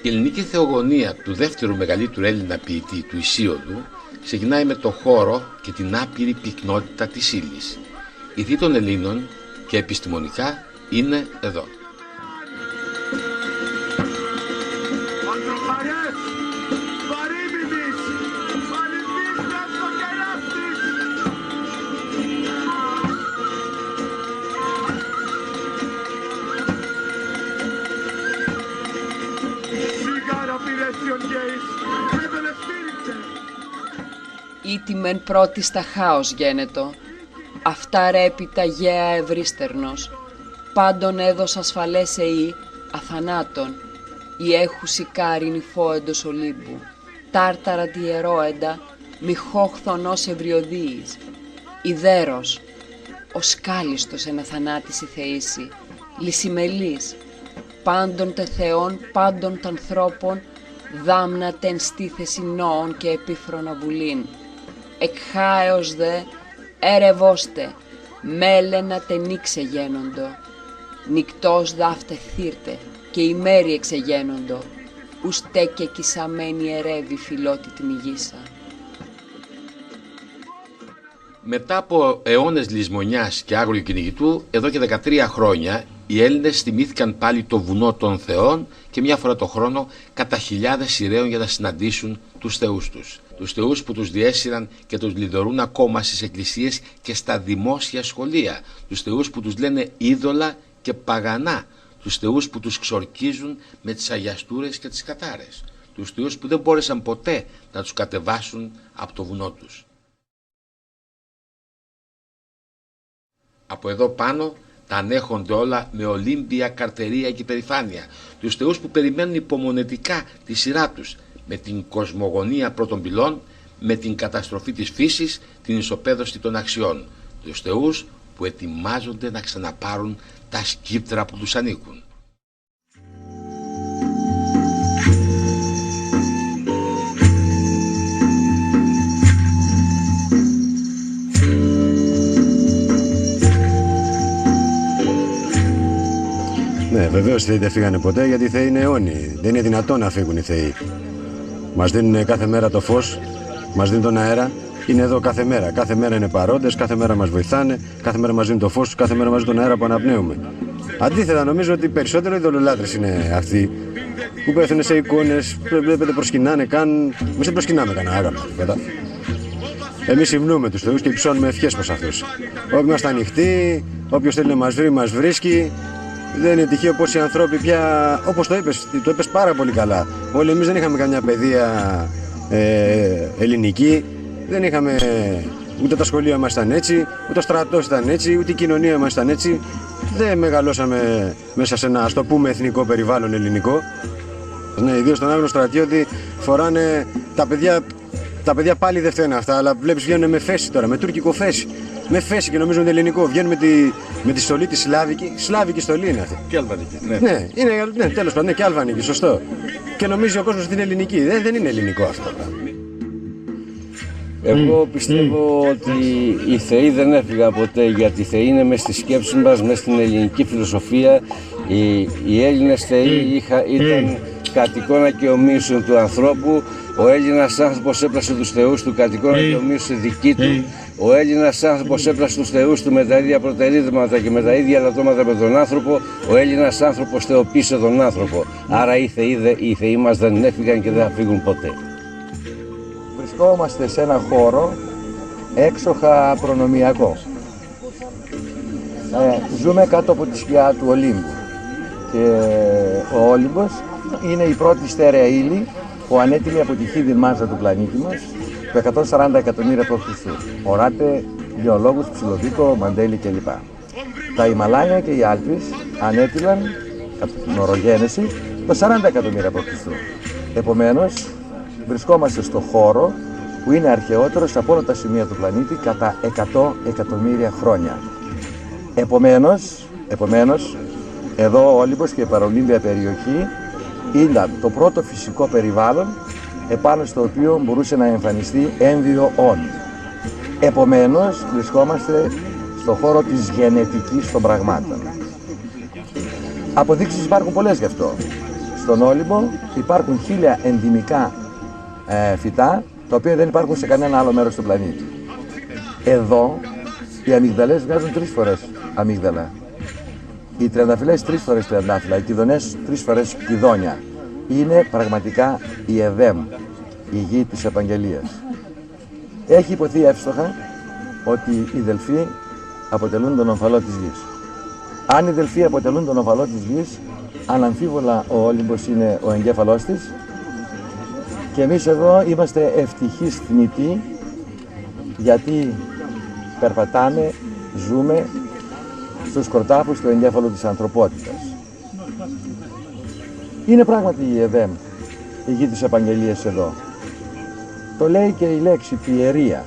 Η ελληνική θεογονία του δεύτερου μεγαλύτερου Έλληνα ποιητή, του Ησίωδου, ξεκινάει με το χώρο και την άπειρη πυκνότητα της ύλης. Η δι των Ελλήνων και επιστημονικά είναι εδώ. Ήτιμεν πρώτη στα χάος γένετο, αυτά ρέπει τα γέα ευρύστερνος, πάντων έδος ασφαλές εή, αθανάτων, η έχουσι κάριν υφόεντος Ολύμπου, τάρταρα τη ερώεντα, μηχόχθονος ευριοδίης, ιδέρος, ο σκάλιστος εν αθανάτηση θεήσει, λυσιμελής, πάντων τε θεών, πάντων τ' ανθρώπων, δάμνατεν στήθεση νόων και επίφρονα βουλήν. Εκχάεως δε, ερευώστε, μέλενα τε νίξε γένοντο. Νικτός δάφτε θύρτε και ημέρη εξεγένοντο, ουστέ και κισαμένη ερεύει φιλότιτη μηγίσα. Μετά από αιώνες λησμονιάς και άγριου κυνηγητού, εδώ και 13 χρόνια οι Έλληνες θυμήθηκαν πάλι το βουνό των θεών και μια φορά το χρόνο κατά χιλιάδες σειραίων για να συναντήσουν τους θεούς τους. Τους θεούς που τους διέσυραν και τους λιδωρούν ακόμα στις εκκλησίες και στα δημόσια σχολεία. Τους θεούς που τους λένε είδωλα και παγανά. Τους θεούς που τους ξορκίζουν με τις αγιαστούρες και τις κατάρες. Τους θεούς που δεν μπόρεσαν ποτέ να τους κατεβάσουν από το βουνό τους. Από εδώ πάνω τα ανέχονται όλα με ολύμπια, καρτερία και περηφάνεια. Τους θεούς που περιμένουν υπομονετικά τη σειρά τους, με την κοσμογονία πρώτων πυλών, με την καταστροφή της φύσης, την ισοπαίδωση των αξιών. Τους θεούς που ετοιμάζονται να ξαναπάρουν τα σκύπτρα που τους ανήκουν. Ναι, βεβαίως οι θεοί δεν φύγανε ποτέ, γιατί οι θεοί είναι αιώνιοι. Δεν είναι δυνατόν να φύγουν οι θεοί. Μας δίνουν κάθε μέρα το φως, μας δίνουν τον αέρα. Είναι εδώ κάθε μέρα. Κάθε μέρα είναι παρόντες, κάθε μέρα μας βοηθάνε, κάθε μέρα μας δίνουν το φως, κάθε μέρα μας δίνουν τον αέρα που αναπνέουμε. Αντίθετα, νομίζω ότι περισσότερο οι ειδωλολάτρες είναι αυτοί που πέφτουν σε εικόνες, βλέπετε προσκυνάνε καν. Εμείς δεν προσκυνάμε κανένα άγαμα, τίποτα. Εμείς υβνούμε τους θεούς και υψώνουμε ευχές προς αυτούς. Όποιοι είμαστε ανοιχτοί, όποιος θέλει να μας βρει, μας βρίσκει. Δεν είναι τυχαίο πως οι ανθρώποι πια, όπως το είπες πάρα πολύ καλά. Όλοι εμείς δεν είχαμε καμιά παιδεία ελληνική, δεν είχαμε, ούτε τα σχολεία μας ήταν έτσι, ούτε ο στρατός ήταν έτσι, ούτε η κοινωνία μας ήταν έτσι. Δεν μεγαλώσαμε μέσα σε ένα, ας το πούμε, εθνικό περιβάλλον ελληνικό. Ναι, ιδίως στον Άγνο στρατιώτη φοράνε τα παιδιά πάλι δεν φταίνουν αυτά, αλλά βλέπεις βγαίνουν με φέση τώρα, με τουρκικό φέση. Με φέση και νομίζουν ότι είναι ελληνικό. Βγαίνουν με τη στολή τη σλάβικη στολή είναι αυτή. Και αλβανική. Ναι, τέλος πάντων, ναι, και αλβανική, σωστό. Και νομίζει ο κόσμος ότι είναι ελληνική. Δεν είναι ελληνικό αυτό. Εγώ πιστεύω ότι οι θεοί δεν έφυγαν ποτέ, γιατί οι θεοί είναι μες στη σκέψη μας, μες στην ελληνική φιλοσοφία. Οι Έλληνες θεοί ήταν κατ' εικόνα και ομοίωσον του ανθρώπου. Ο Έλληνας άνθρωπος έπλασε τους θεούς του κατ' εικόνα και ομοίωση δική του. Ο Έλληνας άνθρωπος έπλασε τους θεούς του με τα ίδια προτερήματα και με τα ίδια λατώματα με τον άνθρωπο. Ο Έλληνας άνθρωπος θεοποίησε τον άνθρωπο. Άρα οι θεοί μας δεν έφυγαν και δεν θα φύγουν ποτέ. Βρισκόμαστε σε ένα χώρο έξοχα προνομιακό. Ζούμε κάτω από τη σκιά του Ολύμπου. Και ο Όλυμπος είναι η πρώτη στέρεα ύλη που ανέτειλε από τη χίδιν μάζα του πλανήτη μας το 140 εκατομμύρια π.Χ. Οράτε γεωλόγους, Ψιλοδίκο, Μαντέλη κλπ. Τα Ιμαλάια και οι Άλπεις ανέτειλαν κατά την ορογένεση το 40 εκατομμύρια π.Χ. Επομένως, βρισκόμαστε στο χώρο που είναι αρχαιότερος από όλα τα σημεία του πλανήτη κατά 100 εκατομμύρια χρόνια. Επομένως, Εδώ ο Όλυμπος και η παρολύμπια περιοχή ήταν το πρώτο φυσικό περιβάλλον επάνω στο οποίο μπορούσε να εμφανιστεί έμβιο όν. Επομένως, βρισκόμαστε στο χώρο της γενετικής των πραγμάτων. Αποδείξεις υπάρχουν πολλές γι' αυτό. Στον Όλυμπο υπάρχουν 1000 ενδυμικά φυτά, τα οποία δεν υπάρχουν σε κανένα άλλο μέρος του πλανήτη. Εδώ οι αμυγδαλές βγάζουν 3 φορές αμύγδαλα. Οι τριανταφυλλές 3 φορές τριαντάφυλλα, οι κηδονές 3 φορές κηδόνια. Είναι πραγματικά η Εδέμ, η γη της επαγγελίας. Έχει υποθεί εύστοχα ότι οι Δελφοί αποτελούν τον ομφαλό της γης. Αν οι Δελφοί αποτελούν τον ομφαλό της γης, αναμφίβολα ο Όλυμπος είναι ο εγκέφαλός της και εμείς εδώ είμαστε ευτυχείς θνητοί γιατί περπατάμε, ζούμε στους κορτάφους του εγκέφαλου της ανθρωπότητας. Είναι πράγματι η Εδέμ, η γη της επαγγελίας εδώ. Το λέει και η λέξη πιερία,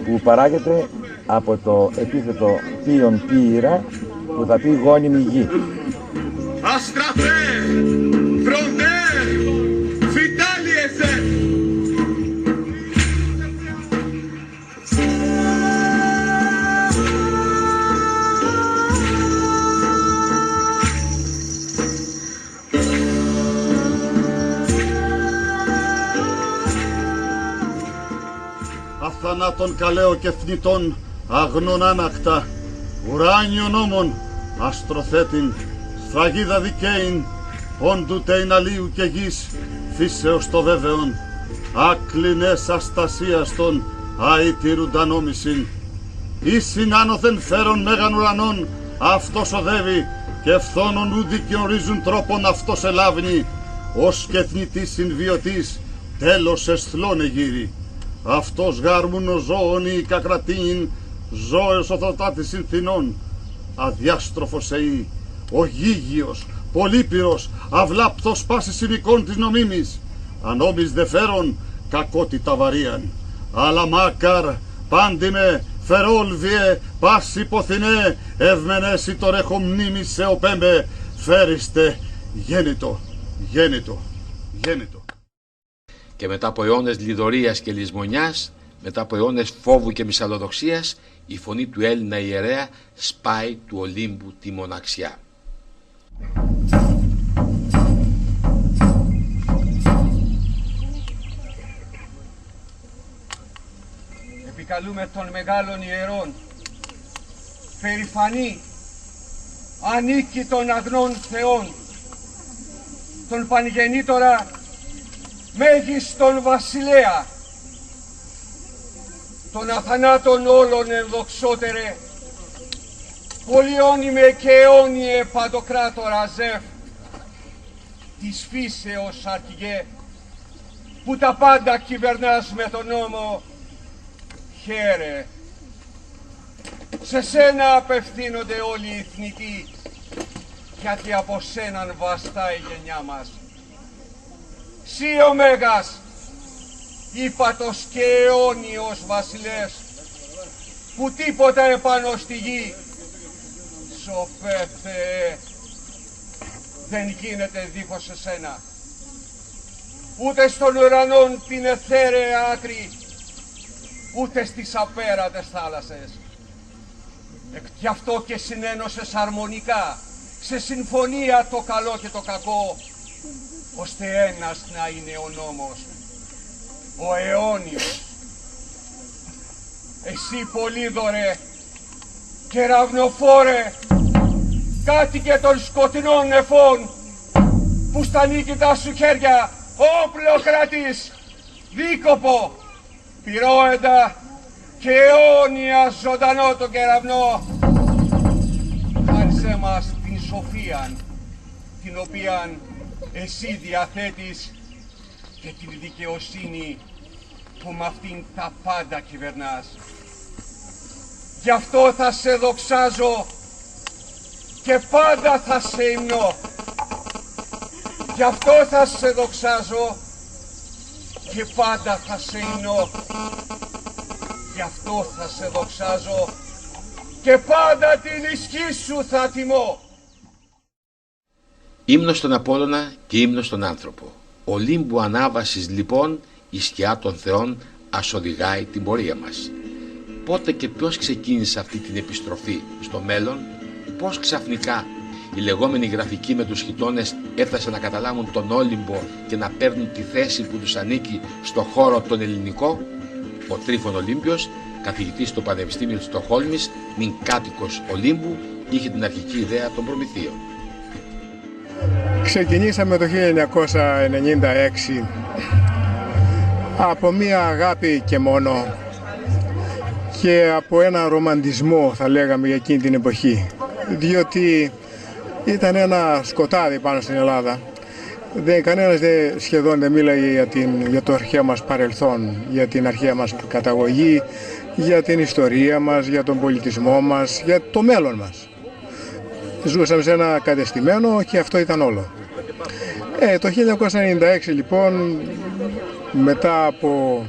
που παράγεται από το επίθετο πίον πύρα, που θα πει γόνιμη γη. Αστραφέ, φροντέ, φιτάλιεσε. Αθανάτων καλέω και θνητών, αγνών άνακτα, ουράνιων νόμων, αστροθέτην, σφραγίδα δικαίην, όντου τέιν αλίου και γης, φύσεως το βέβαιον, άκλινες αστασίαστον, αητήρουντα νόμισιν. Ήσιν άνωθεν φέρον μέγαν ουρανών, αυτός οδεύει, και φθόνον ούδη και ορίζουν τρόπον αυτός ελάβνει, ως και θνητής συμβιωτής, τέλος εσθλών εγύρι. Αυτός γάρμουνο ζώων ή κακρατήν, ζώες οθωτάτης συνθηνών, αδιάστροφος εή, ο γίγιος, πολύπυρος, αυλάπτος πάσης ημικών της νομίμης, ανόμης δε φέρον, κακότητα βαρίαν, αλλά μάκαρ, πάντιμε, φερόλβιε, πάση υποθυνέ, ευμενές ή τωρ έχω μνήμης σε οπέμπε, φέριστε, γέννητο, γέννητο, γέννητο. Και μετά από αιώνες λιδωρίας και λησμονιάς, μετά από αιώνες φόβου και μυσαλλοδοξίας, η φωνή του Έλληνα ιερέα σπάει του Ολύμπου τη μοναξιά. Επικαλούμε των μεγάλων ιερών, περηφανή, ανήκει των αγνών θεών, τον Πανγεννήτορα, μέγιστον βασιλέα, των αθανάτων όλων ενδοξότερε, πολιώνυμε και αιώνιε παντοκράτορα Ζεφ, της φύσεως αρχηγέ, που τα πάντα κυβερνάς με τον νόμο, χαίρε. Σε σένα απευθύνονται όλοι οι θνητοί, γιατί από σέναν βαστά η γενιά μας. Συ ο Μέγας, ύπατος και αιώνιος βασιλεύς, που τίποτα επάνω στη γη, σοφέ Θεέ, δεν γίνεται δίχως εσένα. Ούτε στον ουρανόν την αιθέρεα άκρη, ούτε στις απέραντες θάλασσες. Γι' αυτό και συνένωσες αρμονικά, σε συμφωνία το καλό και το κακό, ώστε ένας να είναι ο νόμος, ο αιώνιος. Εσύ Πολύδωρε, κεραυνοφόρε, κάτοικε των σκοτεινών νεφών, που στα νίκητα σου χέρια όπλο κρατείς, δίκοπο, πυρόεντα και αιώνια ζωντανό το κεραυνό. Χάρισέ μας την σοφία, την οποία εσύ διαθέτεις, και την δικαιοσύνη που με αυτήν τα πάντα κυβερνάς. Γι' αυτό θα σε δοξάζω και πάντα θα σε υμνώ. Γι' αυτό θα σε δοξάζω και πάντα θα σε υμνώ. Γι' αυτό θα σε δοξάζω και πάντα την ισχύ σου θα τιμώ. Ύμνος στον Απόλλωνα και ύμνος στον άνθρωπο. Ολύμπου ανάβασης λοιπόν η σκιά των θεών ας οδηγάει την πορεία μας. Πότε και ποιος ξεκίνησε αυτή την επιστροφή στο μέλλον, πώς ξαφνικά οι λεγόμενοι γραφικοί με τους χιτώνες έφτασαν να καταλάβουν τον Όλυμπο και να παίρνουν τη θέση που τους ανήκει στο χώρο τον ελληνικό. Ο Τρίφων Ολύμπιος, καθηγητής στο Πανεπιστήμιο της Στοκχόλμης, μην κάτοικος Ολύμπου, είχε την αρχική ιδέα των προμηθείων. Ξεκινήσαμε το 1996 από μία αγάπη και μόνο και από ένα ρομαντισμό, θα λέγαμε, για εκείνη την εποχή, διότι ήταν ένα σκοτάδι πάνω στην Ελλάδα. Κανένας σχεδόν δεν μίλαγε για το αρχαίο μας παρελθόν, για την αρχαία μας καταγωγή, για την ιστορία μας, για τον πολιτισμό μας, για το μέλλον μας. Ζούσαμε σε ένα κατεστημένο και αυτό ήταν όλο. Το 1996 λοιπόν, μετά από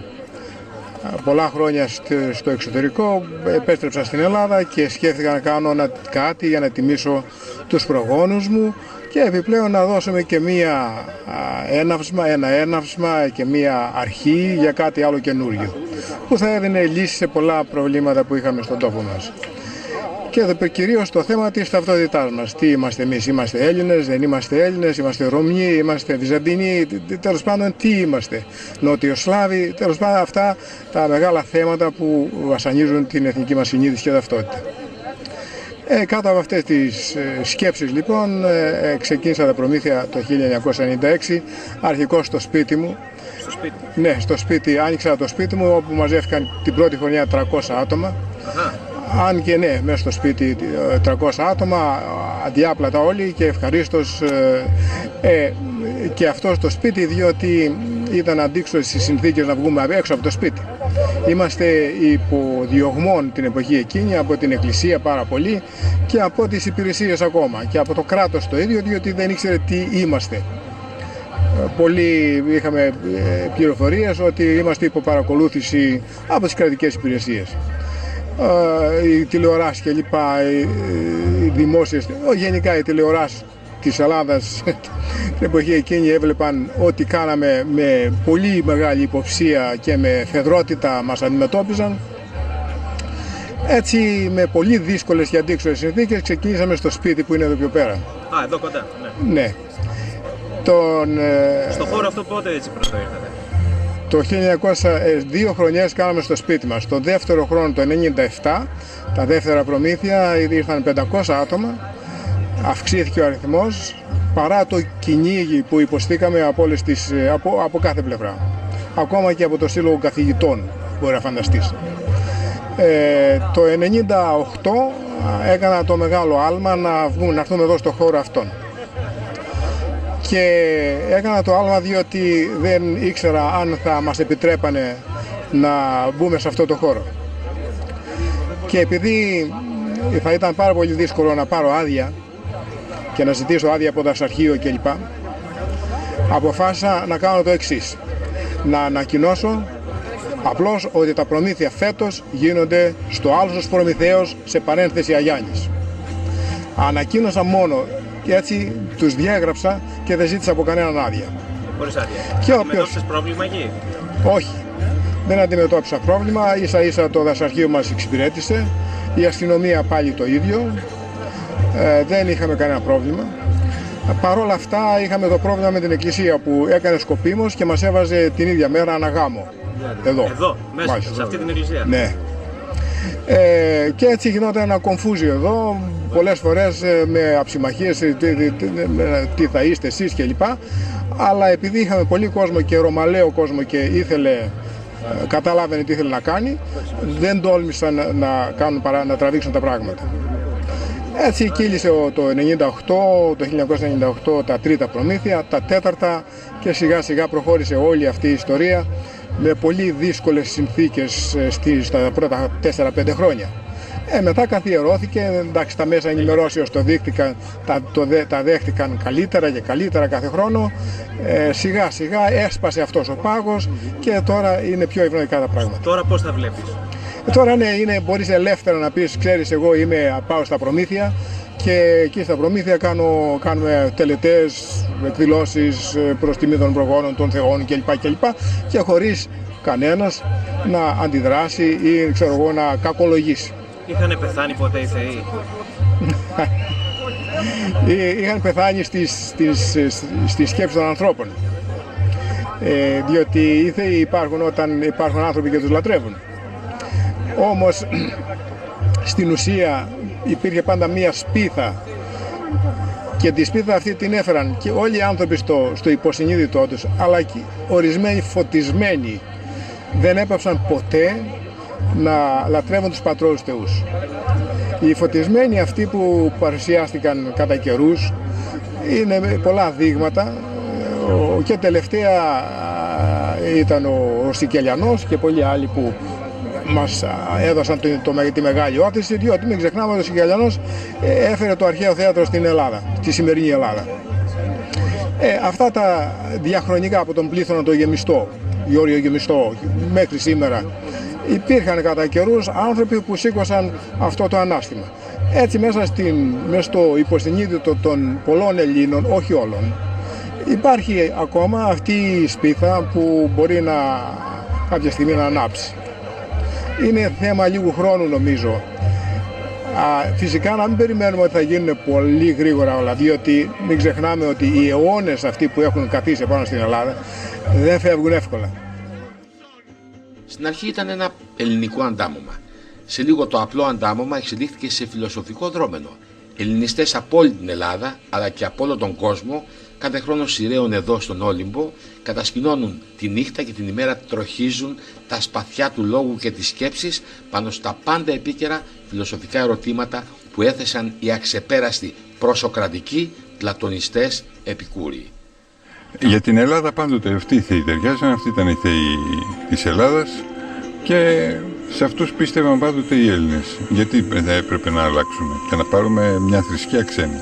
πολλά χρόνια στο εξωτερικό, επέστρεψα στην Ελλάδα και σκέφτηκα να κάνω κάτι για να τιμήσω τους προγόνους μου και επιπλέον να δώσουμε και ένα έναυσμα και μία αρχή για κάτι άλλο καινούριο που θα έδινε λύσεις σε πολλά προβλήματα που είχαμε στον τόπο μας. Και κυρίως το θέμα της ταυτότητάς μας. Τι είμαστε εμείς, είμαστε Έλληνες, δεν είμαστε Έλληνες, είμαστε Ρωμιοί, είμαστε Βυζαντινοί, τέλος πάντων τι είμαστε, Νότιο-Σλάβοι, τέλος πάντων αυτά τα μεγάλα θέματα που βασανίζουν την εθνική μας συνείδηση και ταυτότητα. Κάτω από αυτές τις σκέψεις λοιπόν ξεκίνησα τα προμήθεια το 1996, αρχικώς στο σπίτι μου. Στο σπίτι? Ναι, στο σπίτι, άνοιξα το σπίτι μου όπου μαζεύτηκαν την πρώτη χρονιά 300 άτομα. Αν και ναι, μέσα στο σπίτι 300 άτομα, αδιάπλατα όλοι και ευχαρίστως και αυτό στο σπίτι, διότι ήταν αντίξωες οι συνθήκες να βγούμε έξω από το σπίτι. Είμαστε υπό διωγμών την εποχή εκείνη από την Εκκλησία πάρα πολύ και από τις υπηρεσίες ακόμα και από το κράτος το ίδιο, διότι δεν ήξερε τι είμαστε. Πολλοί είχαμε πληροφορίες ότι είμαστε υπό παρακολούθηση από τις κρατικές υπηρεσίες. Οι τηλεοράσεις και λοιπά, οι δημόσιες, γενικά οι τηλεοράσεις της Ελλάδας την εποχή εκείνη έβλεπαν ότι κάναμε με πολύ μεγάλη υποψία και με φεδρότητα μας αντιμετώπιζαν. Έτσι με πολύ δύσκολες και αντίξωες συνθήκες ξεκινήσαμε στο σπίτι που είναι εδώ πιο πέρα. Εδώ κοντά, ναι. Ναι. Στο χώρο αυτό πότε έτσι πρώτο ήρθατε? Το 1902 χρονιές κάναμε στο σπίτι μας. Το δεύτερο χρόνο, το 1997, τα δεύτερα προμήθεια ήρθαν 500 άτομα. Αυξήθηκε ο αριθμός παρά το κυνήγι που υποστήκαμε από κάθε πλευρά. Ακόμα και από το Σύλλογο Καθηγητών, μπορεί να φανταστείς. Το 1998 έκανα το μεγάλο άλμα να έρθουμε εδώ στο χώρο αυτόν. Και έκανα το άλμα διότι δεν ήξερα αν θα μας επιτρέπανε να μπούμε σε αυτό το χώρο. Και επειδή θα ήταν πάρα πολύ δύσκολο να πάρω άδεια και να ζητήσω άδεια από δασαρχείο κλπ, αποφάσισα να κάνω το εξής. Να ανακοινώσω απλώς ότι τα προμήθεια φέτος γίνονται στο Άλσος Προμηθέως, σε παρένθεση Αγιάννης. Ανακοίνωσα μόνο και έτσι τους διέγραψα και δεν ζήτησα από κανέναν άδεια. Χωρίς άδεια. Και αντιμετώπισες πρόβλημα εκεί? Όχι. Δεν αντιμετώπισα πρόβλημα. Ίσα ίσα το δασαρχείο μας εξυπηρέτησε. Η αστυνομία πάλι το ίδιο. Δεν είχαμε κανένα πρόβλημα. Παρ' όλα αυτά είχαμε το πρόβλημα με την Εκκλησία που έκανε σκοπίμως και μας έβαζε την ίδια μέρα αναγάμο. Εδώ, μέσα, μάλιστα, σε αυτή την εκκλησία. Ναι. Και έτσι γινόταν ένα κομφούζιο εδώ, πολλές φορές με αψιμαχίες, τι θα είστε εσείς κλπ. Αλλά επειδή είχαμε πολύ κόσμο και ρωμαλαίο κόσμο και καταλάβαινε τι ήθελε να κάνει, δεν τόλμησαν να τραβήξουν τα πράγματα. Έτσι κύλησε το 1998 τα τρίτα προμήθεια, τα τέταρτα και σιγά σιγά προχώρησε όλη αυτή η ιστορία με πολύ δύσκολες συνθήκες στα πρώτα 4-5 χρόνια. Μετά καθιερώθηκε, εντάξει, τα μέσα ενημερώσεως τα δέχτηκαν καλύτερα και καλύτερα κάθε χρόνο. Σιγά σιγά έσπασε αυτός ο πάγος και τώρα είναι πιο ευνοϊκά τα πράγματα. Τώρα πώς τα βλέπεις? Τώρα ναι, μπορείς ελεύθερα να πεις, ξέρεις, εγώ πάω στα Προμήθεια και εκεί στα Προμήθεια κάνουμε τελετές, εκδηλώσεις προς τιμή των προγόνων, των θεών κλπ. Και χωρίς κανένας να αντιδράσει ή ξέρω εγώ να κακολογήσει. Είχαν πεθάνει ποτέ οι θεοί? Είχαν πεθάνει στη σκέψη των ανθρώπων. Διότι οι θεοί υπάρχουν όταν υπάρχουν άνθρωποι και τους λατρεύουν. Όμως στην ουσία υπήρχε πάντα μία σπίθα και τη σπίθα αυτή την έφεραν και όλοι οι άνθρωποι στο υποσυνείδητό τους, αλλά και ορισμένοι φωτισμένοι δεν έπαψαν ποτέ να λατρεύουν τους πατρόλους θεούς. Οι φωτισμένοι αυτοί που παρουσιάστηκαν κατά καιρούς είναι πολλά δείγματα και τελευταία ήταν ο Σικελιανός και πολλοί άλλοι που μας έδωσαν τη μεγάλη όθηση, διότι μην ξεχνάμε ότι ο Σικελιανός έφερε το αρχαίο θέατρο στην Ελλάδα, στη σημερινή Ελλάδα. Αυτά τα διαχρονικά από τον πλήθωνα το Γεμιστό, Γεώργιο Γεμιστό, μέχρι σήμερα υπήρχαν κατά καιρούς άνθρωποι που σήκωσαν αυτό το ανάστημα. Έτσι μέσα στο υποσυνείδητο των πολλών Ελλήνων, όχι όλων, υπάρχει ακόμα αυτή η σπίθα που μπορεί κάποια στιγμή να ανάψει. Είναι θέμα λίγου χρόνου νομίζω. Φυσικά να μην περιμένουμε ότι θα γίνουν πολύ γρήγορα όλα, διότι μην ξεχνάμε ότι οι αιώνες αυτοί που έχουν καθίσει πάνω στην Ελλάδα δεν φεύγουν εύκολα. Στην αρχή ήταν ένα ελληνικό αντάμωμα. Σε λίγο το απλό αντάμωμα εξελίχθηκε σε φιλοσοφικό δρόμενο. Ελληνιστές από όλη την Ελλάδα αλλά και από όλο τον κόσμο κάθε χρόνο σειραίων εδώ στον Όλυμπο, κατασκηνώνουν τη νύχτα και την ημέρα τροχίζουν τα σπαθιά του λόγου και της σκέψης πάνω στα πάντα επίκαιρα φιλοσοφικά ερωτήματα που έθεσαν οι αξεπέραστοι προσοκρατικοί πλατωνιστές επικούριοι. Για την Ελλάδα πάντοτε αυτοί οι θεοί ταιριάζαν, αυτοί ήταν οι θεοί της Ελλάδας και σε αυτούς πίστευαν πάντοτε οι Έλληνες. Γιατί δεν έπρεπε να αλλάξουμε και να πάρουμε μια θρησκεία ξένη.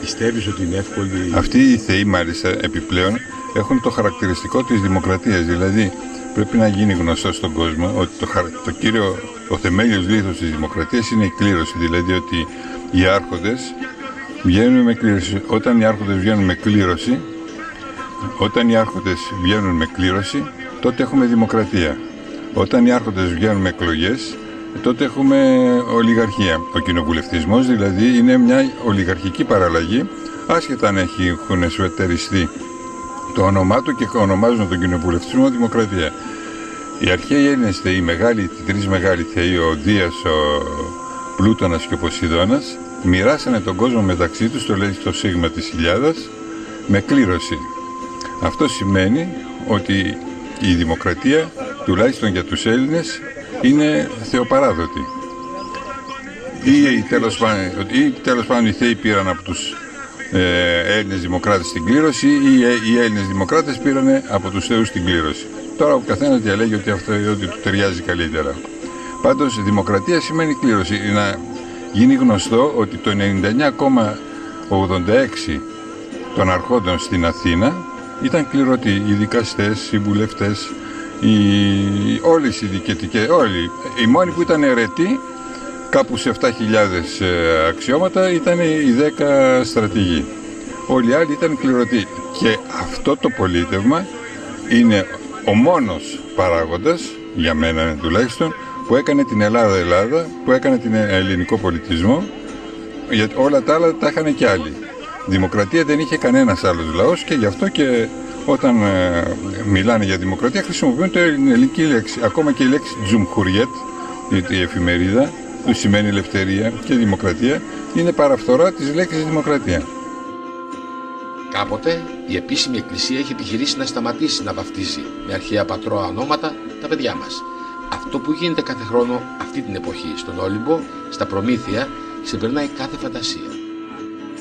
Πιστεύεις ότι είναι εύκολη? Αυτοί οι θεοί μάλιστα επιπλέον έχουν το χαρακτηριστικό της δημοκρατίας, δηλαδή πρέπει να γίνει γνωστό στον κόσμο ότι το θεμέλιος λίθος της δημοκρατίας είναι η κλήρωση, δηλαδή ότι οι άρχοντες βγαίνουν με κλήρωση. Όταν οι άρχοντες βγαίνουν με κλήρωση, τότε έχουμε δημοκρατία. Όταν οι άρχοντες βγαίνουν με εκλογές, τότε έχουμε ολιγαρχία. Ο κοινοβουλευτισμός δηλαδή είναι μια ολιγαρχική παραλλαγή, άσχετα αν έχουν εσωτεριστεί το όνομά του και ονομάζουν τον κοινοβουλευτισμό δημοκρατία. Οι αρχαίοι Έλληνες θεοί, οι τρεις μεγάλοι θεοί, ο Δίας, ο Πλούτονας και ο Ποσειδώνας, μοιράσανε τον κόσμο μεταξύ τους, το λέει στο Σίγμα της Χιλιάδας, με κλήρωση. Αυτό σημαίνει ότι η δημοκρατία, τουλάχιστον για τους Έλληνες, είναι θεοπαράδοτη. Ή τέλος πάντων οι θεοί πήραν από τους Έλληνες δημοκράτες την κλήρωση ή οι Έλληνες δημοκράτες πήραν από τους θεούς την κλήρωση. Τώρα ο καθένας διαλέγει ότι του ταιριάζει καλύτερα. Πάντως δημοκρατία σημαίνει κλήρωση. Να γίνει γνωστό ότι το 99,86% των αρχόντων στην Αθήνα ήταν κληρωτοί, οι δικαστές, οι βουλευτές, όλες οι διοικητικές, όλοι. Οι μόνοι που ήταν αιρετοί, κάπου σε 7.000 αξιώματα, ήταν οι 10 στρατηγοί. Όλοι οι άλλοι ήταν κληρωτοί. Και αυτό το πολίτευμα είναι ο μόνος παράγοντας, για μένα τουλάχιστον, που έκανε την Ελλάδα, που έκανε την ελληνικό πολιτισμό, γιατί όλα τα άλλα τα είχαν και άλλοι. Δημοκρατία δεν είχε κανένας άλλος λαός και γι' αυτό και όταν μιλάνε για δημοκρατία χρησιμοποιούν την ελληνική λέξη. Ακόμα και η λέξη Τζουμχουριέτ, η εφημερίδα, που σημαίνει ελευθερία και δημοκρατία, είναι παραφθορά της λέξης δημοκρατία. Κάποτε η επίσημη εκκλησία έχει επιχειρήσει να σταματήσει να βαφτίζει με αρχαία πατρόα ονόματα τα παιδιά μας. Αυτό που γίνεται κάθε χρόνο αυτή την εποχή στον Όλυμπο, στα Προμήθεια, ξεπερνάει κάθε φαντασία.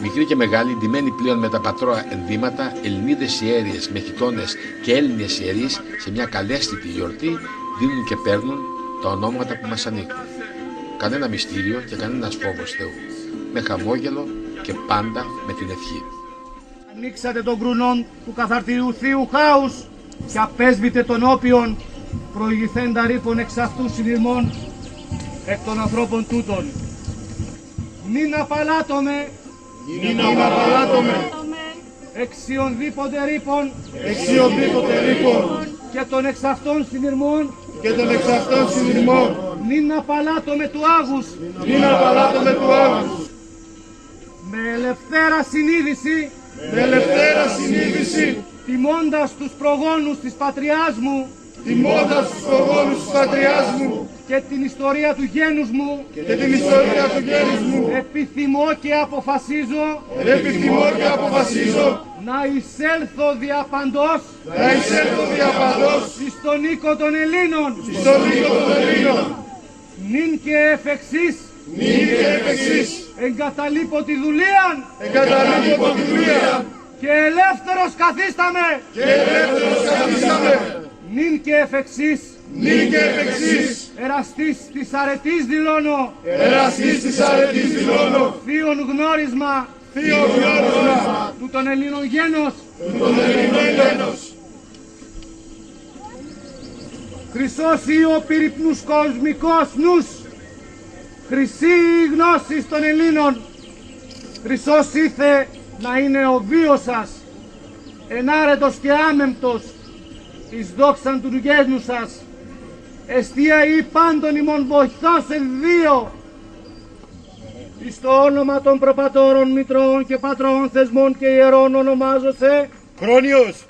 Μικροί και μεγάλοι, ντυμένοι πλέον με τα πατρόα ενδύματα, Ελληνίδες ιέρειες με χιτώνες και Έλληνες ιερείς σε μια καλέσθητη γιορτή δίνουν και παίρνουν τα ονόματα που μας ανήκουν. Κανένα μυστήριο και κανένας φόβος Θεού. Με χαμόγελο και πάντα με την ευχή. Ανοίξατε τον κρουνόν του καθαρτηρίου θείου χάους και απέσβητε τον όπιον προηγηθέντα ρήπων εξ αυτού συνειρμών εκ των ανθρώπων τούτων. Μην απαλάτωμε, εξιονδήποτε ρήπων και των εξ αυτών συνειρμών μην απαλάτωμε του Άγους, με ελευθέρα συνείδηση, τιμώντας τους προγόνους της πατριάς μου, και την ιστορία του γένους μου, επιθυμώ και αποφασίζω να εισέλθω διαπαντός εις τον οίκο των Ελλήνων, νυν και εφ' εξής εγκαταλείπω τη δουλείαν και ελεύθερος καθίσταμαι, νυν και εφ' εξής εραστής της αρετής δηλώνω, θείον γνώρισμα του των Ελλήνων γένος, χρυσός ή ο πυρυπνούς κοσμικός νους, χρυσή η γνώση των Ελλήνων, χρυσός ήθε να είναι ο βίος σας, ενάρετος και άμεμπτος, εις δόξαν του γένου σας, εστία ή πάντων ημών βοηθός δύο, εις το όνομα των προπατώρων, μητρών και πατρών, θεσμών και ιερών ονομάζωσε Κρόνιος.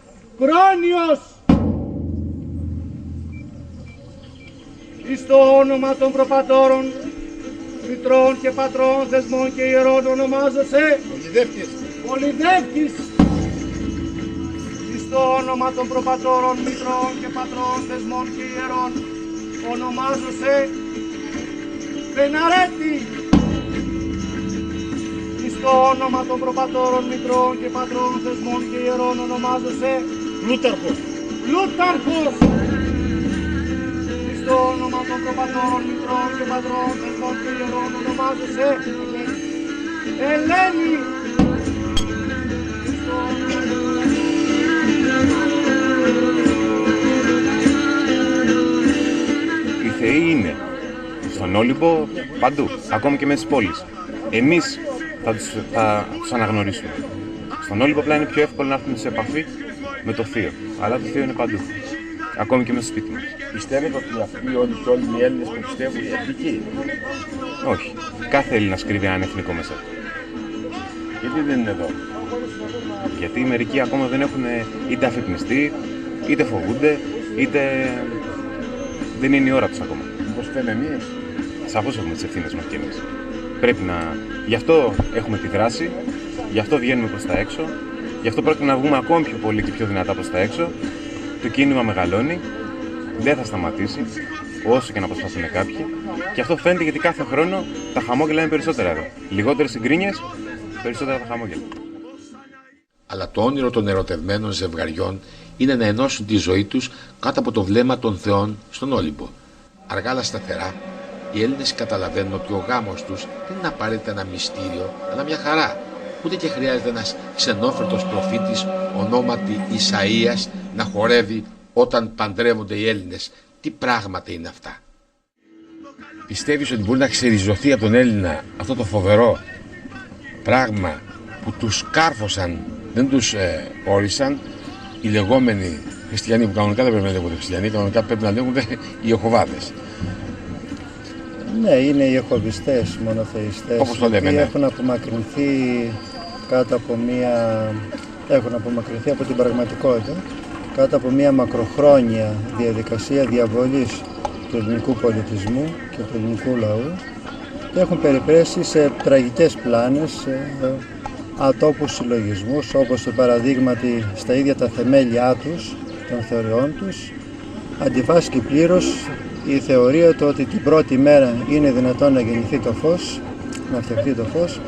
Εις το όνομα των προπατώρων, μητρών και πατρών, θεσμών και ιερών ονομάζωσε Πολυδεύκης. Εις το όνομα των προπατώρων, μητρών και πατρών, θεσμών και ιερών ονομάζωσε Πεναρέτη. Εις το όνομα των προπατώρων, μητρών και πατρών, θεσμών και ιερών ονομάζωσε Πλούταρχος. Εις το όνομα των προπατώρων, μητρών και πατρών, θεσμών και ιερών ονομάζωσε Ελένη. Οι θεοί είναι στον Όλυμπο παντού, ακόμη και μέσα στις πόλεις. Εμείς θα τους αναγνωρίσουμε. Στον Όλυμπο απλά είναι πιο εύκολο να έρθουμε σε επαφή με το θείο, αλλά το θείο είναι παντού, ακόμη και μέσα στο σπίτι μας. Πιστεύετε ότι αυτοί όλοι οι Έλληνες που πιστεύουν είναι εθνικοί? Όχι. Κάθε Έλληνας κρύβει έναν εθνικό μέσα. Γιατί δεν είναι εδώ? Γιατί μερικοί ακόμα δεν έχουν είτε αφυπνιστεί, είτε φοβούνται, είτε δεν είναι η ώρα τους ακόμα. Μήπως φταίμε εμείς? Σαφώς έχουμε τις ευθύνες μας κι εμείς. Πρέπει να... Γι' αυτό έχουμε τη δράση, γι' αυτό βγαίνουμε προς τα έξω, γι' αυτό πρέπει να βγούμε ακόμη πιο πολύ και πιο δυνατά προς τα έξω. Το κίνημα μεγαλώνει, δεν θα σταματήσει, όσο και να προσπαθούν κάποιοι, και αυτό φαίνεται γιατί κάθε χρόνο τα χαμόγελα είναι περισσότερα εδώ. Λιγότερες συγκρίνειες, περισσότερα τα χαμόγελα. Αλλά το όνειρο των ερωτευμένων ζευγαριών είναι να ενώσουν τη ζωή τους κάτω από το βλέμμα των θεών στον Όλυμπο. Αργά αλλά σταθερά, οι Έλληνες καταλαβαίνουν ότι ο γάμος τους δεν είναι απαραίτητα ένα μυστήριο, αλλά μια χαρά. Ούτε και χρειάζεται ένας ξενόφερτος προφήτης ονόματι Ισαΐας να χορεύει όταν παντρεύονται οι Έλληνες. Τι πράγματα είναι αυτά? Πιστεύεις ότι μπορεί να ξεριζωθεί από τον Έλληνα αυτό το φοβερό πράγμα που τους κάρφωσαν, δεν τους όρισαν οι λεγόμενοι χριστιανοί, που κανονικά δεν πρέπει να λέγονται χριστιανοί, κανονικά πρέπει να λέγονται οι Ιεχωβάδες? Ναι, είναι οι Ιεχωβιστές, μονοθεϊστές, όπως το λέμε, ναι. Έχουν απομακρυνθεί από την πραγματικότητα κάτω από μια μακροχρόνια διαδικασία διαβολής του ελληνικού πολιτισμού και του ελληνικού λαού και έχουν περιπέσει σε τραγικές πλάνες, ατόπους συλλογισμούς, όπως παραδείγματι στα ίδια τα θεμέλια τους, των θεωριών τους, αντιφάσκει πλήρως η θεωρία του ότι την πρώτη μέρα είναι δυνατόν να γεννηθεί το φως, να φτιαχτεί το φως,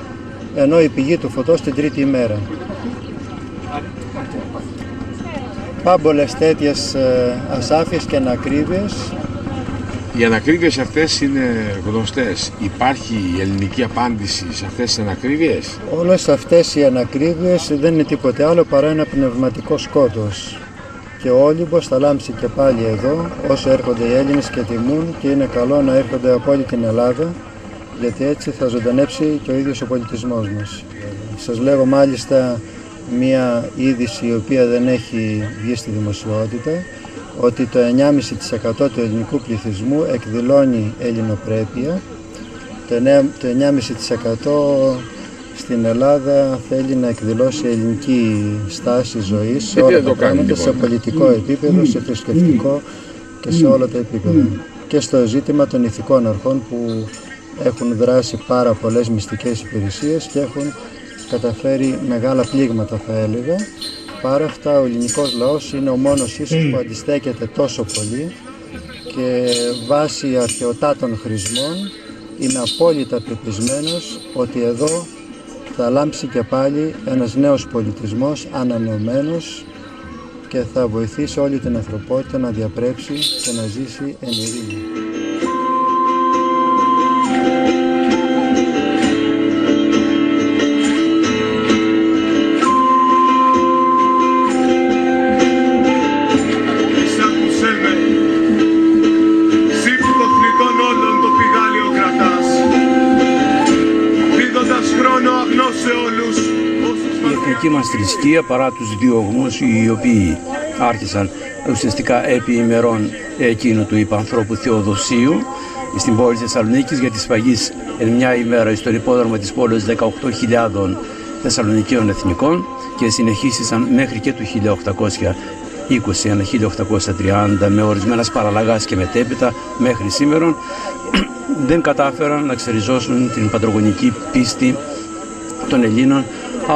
ενώ η πηγή του φωτός την τρίτη ημέρα. Πάμπολες τέτοιες ασάφειες και ανακρίβειες. Οι ανακρίβειες αυτές είναι γνωστές. Υπάρχει η ελληνική απάντηση σε αυτές τις ανακρίβειες? Όλες αυτές οι ανακρίβειες δεν είναι τίποτε άλλο παρά ένα πνευματικό σκότος. Και ο Όλυμπος θα λάμψει και πάλι εδώ, όσο έρχονται οι Έλληνες και τιμούν, και είναι καλό να έρχονται από όλη την Ελλάδα, γιατί έτσι θα ζωντανέψει και ο ίδιος ο πολιτισμός μας. Σας λέγω μάλιστα μία είδηση η οποία δεν έχει βγει στη δημοσιότητα, ότι το 9,5% του ελληνικού πληθυσμού εκδηλώνει ελληνοπρέπεια, το 9,5% στην Ελλάδα θέλει να εκδηλώσει ελληνική στάση ζωής σε όλα τα πράγματα, σε πολιτικό επίπεδο, σε θρησκευτικό και σε όλα τα επίπεδα. Και στο ζήτημα των ηθικών αρχών που έχουν δράσει πάρα πολλές μυστικές υπηρεσίες και έχουν καταφέρει μεγάλα πλήγματα, θα έλεγα. Παρά αυτά ο ελληνικός λαός είναι ο μόνος ίσως που αντιστέκεται τόσο πολύ και βάσει αρχαιοτάτων χρησμών είναι απόλυτα πεπισμένος ότι εδώ θα λάμψει και πάλι ένας νέος πολιτισμός ανανεωμένος και θα βοηθήσει όλη την ανθρωπότητα να διαπρέψει και να ζήσει εν ειρήνη. Η εθνική μας θρησκεία, παρά τους διωγμούς οι οποίοι άρχισαν ουσιαστικά επί ημερών εκείνου του υπανθρώπου Θεοδοσίου στην πόλη της Θεσσαλονίκης, για τη σφαγής εν μια ημέρα στον υπόδρομο της πόλης 18.000 Θεσσαλονικαίων εθνικών, και συνεχίστησαν μέχρι και το 1830 με ορισμένες παραλλαγάς και μετέπειτα μέχρι σήμερα. Δεν κατάφεραν να ξεριζώσουν την πατρογονική πίστη των Ελλήνων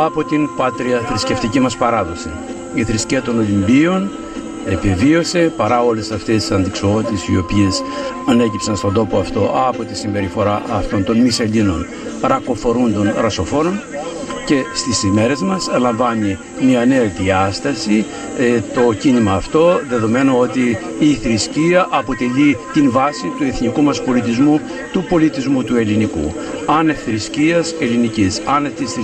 από την πάτρια θρησκευτική μας παράδοση. Η θρησκεία των Ολυμπίων επιβίωσε παρά όλες αυτές τις αντιξοότητες οι οποίες ανέκυψαν στον τόπο αυτό από τη συμπεριφορά αυτών των μη Ελλήνων ρακοφορούντων ρασοφόρων, και στις ημέρες μας λαμβάνει μια νέα διάσταση το κίνημα αυτό, δεδομένου ότι η θρησκεία αποτελεί την βάση του εθνικού μας πολιτισμού, του πολιτισμού του ελληνικού. Άνευ θρησκείας ελληνικής, άνευ της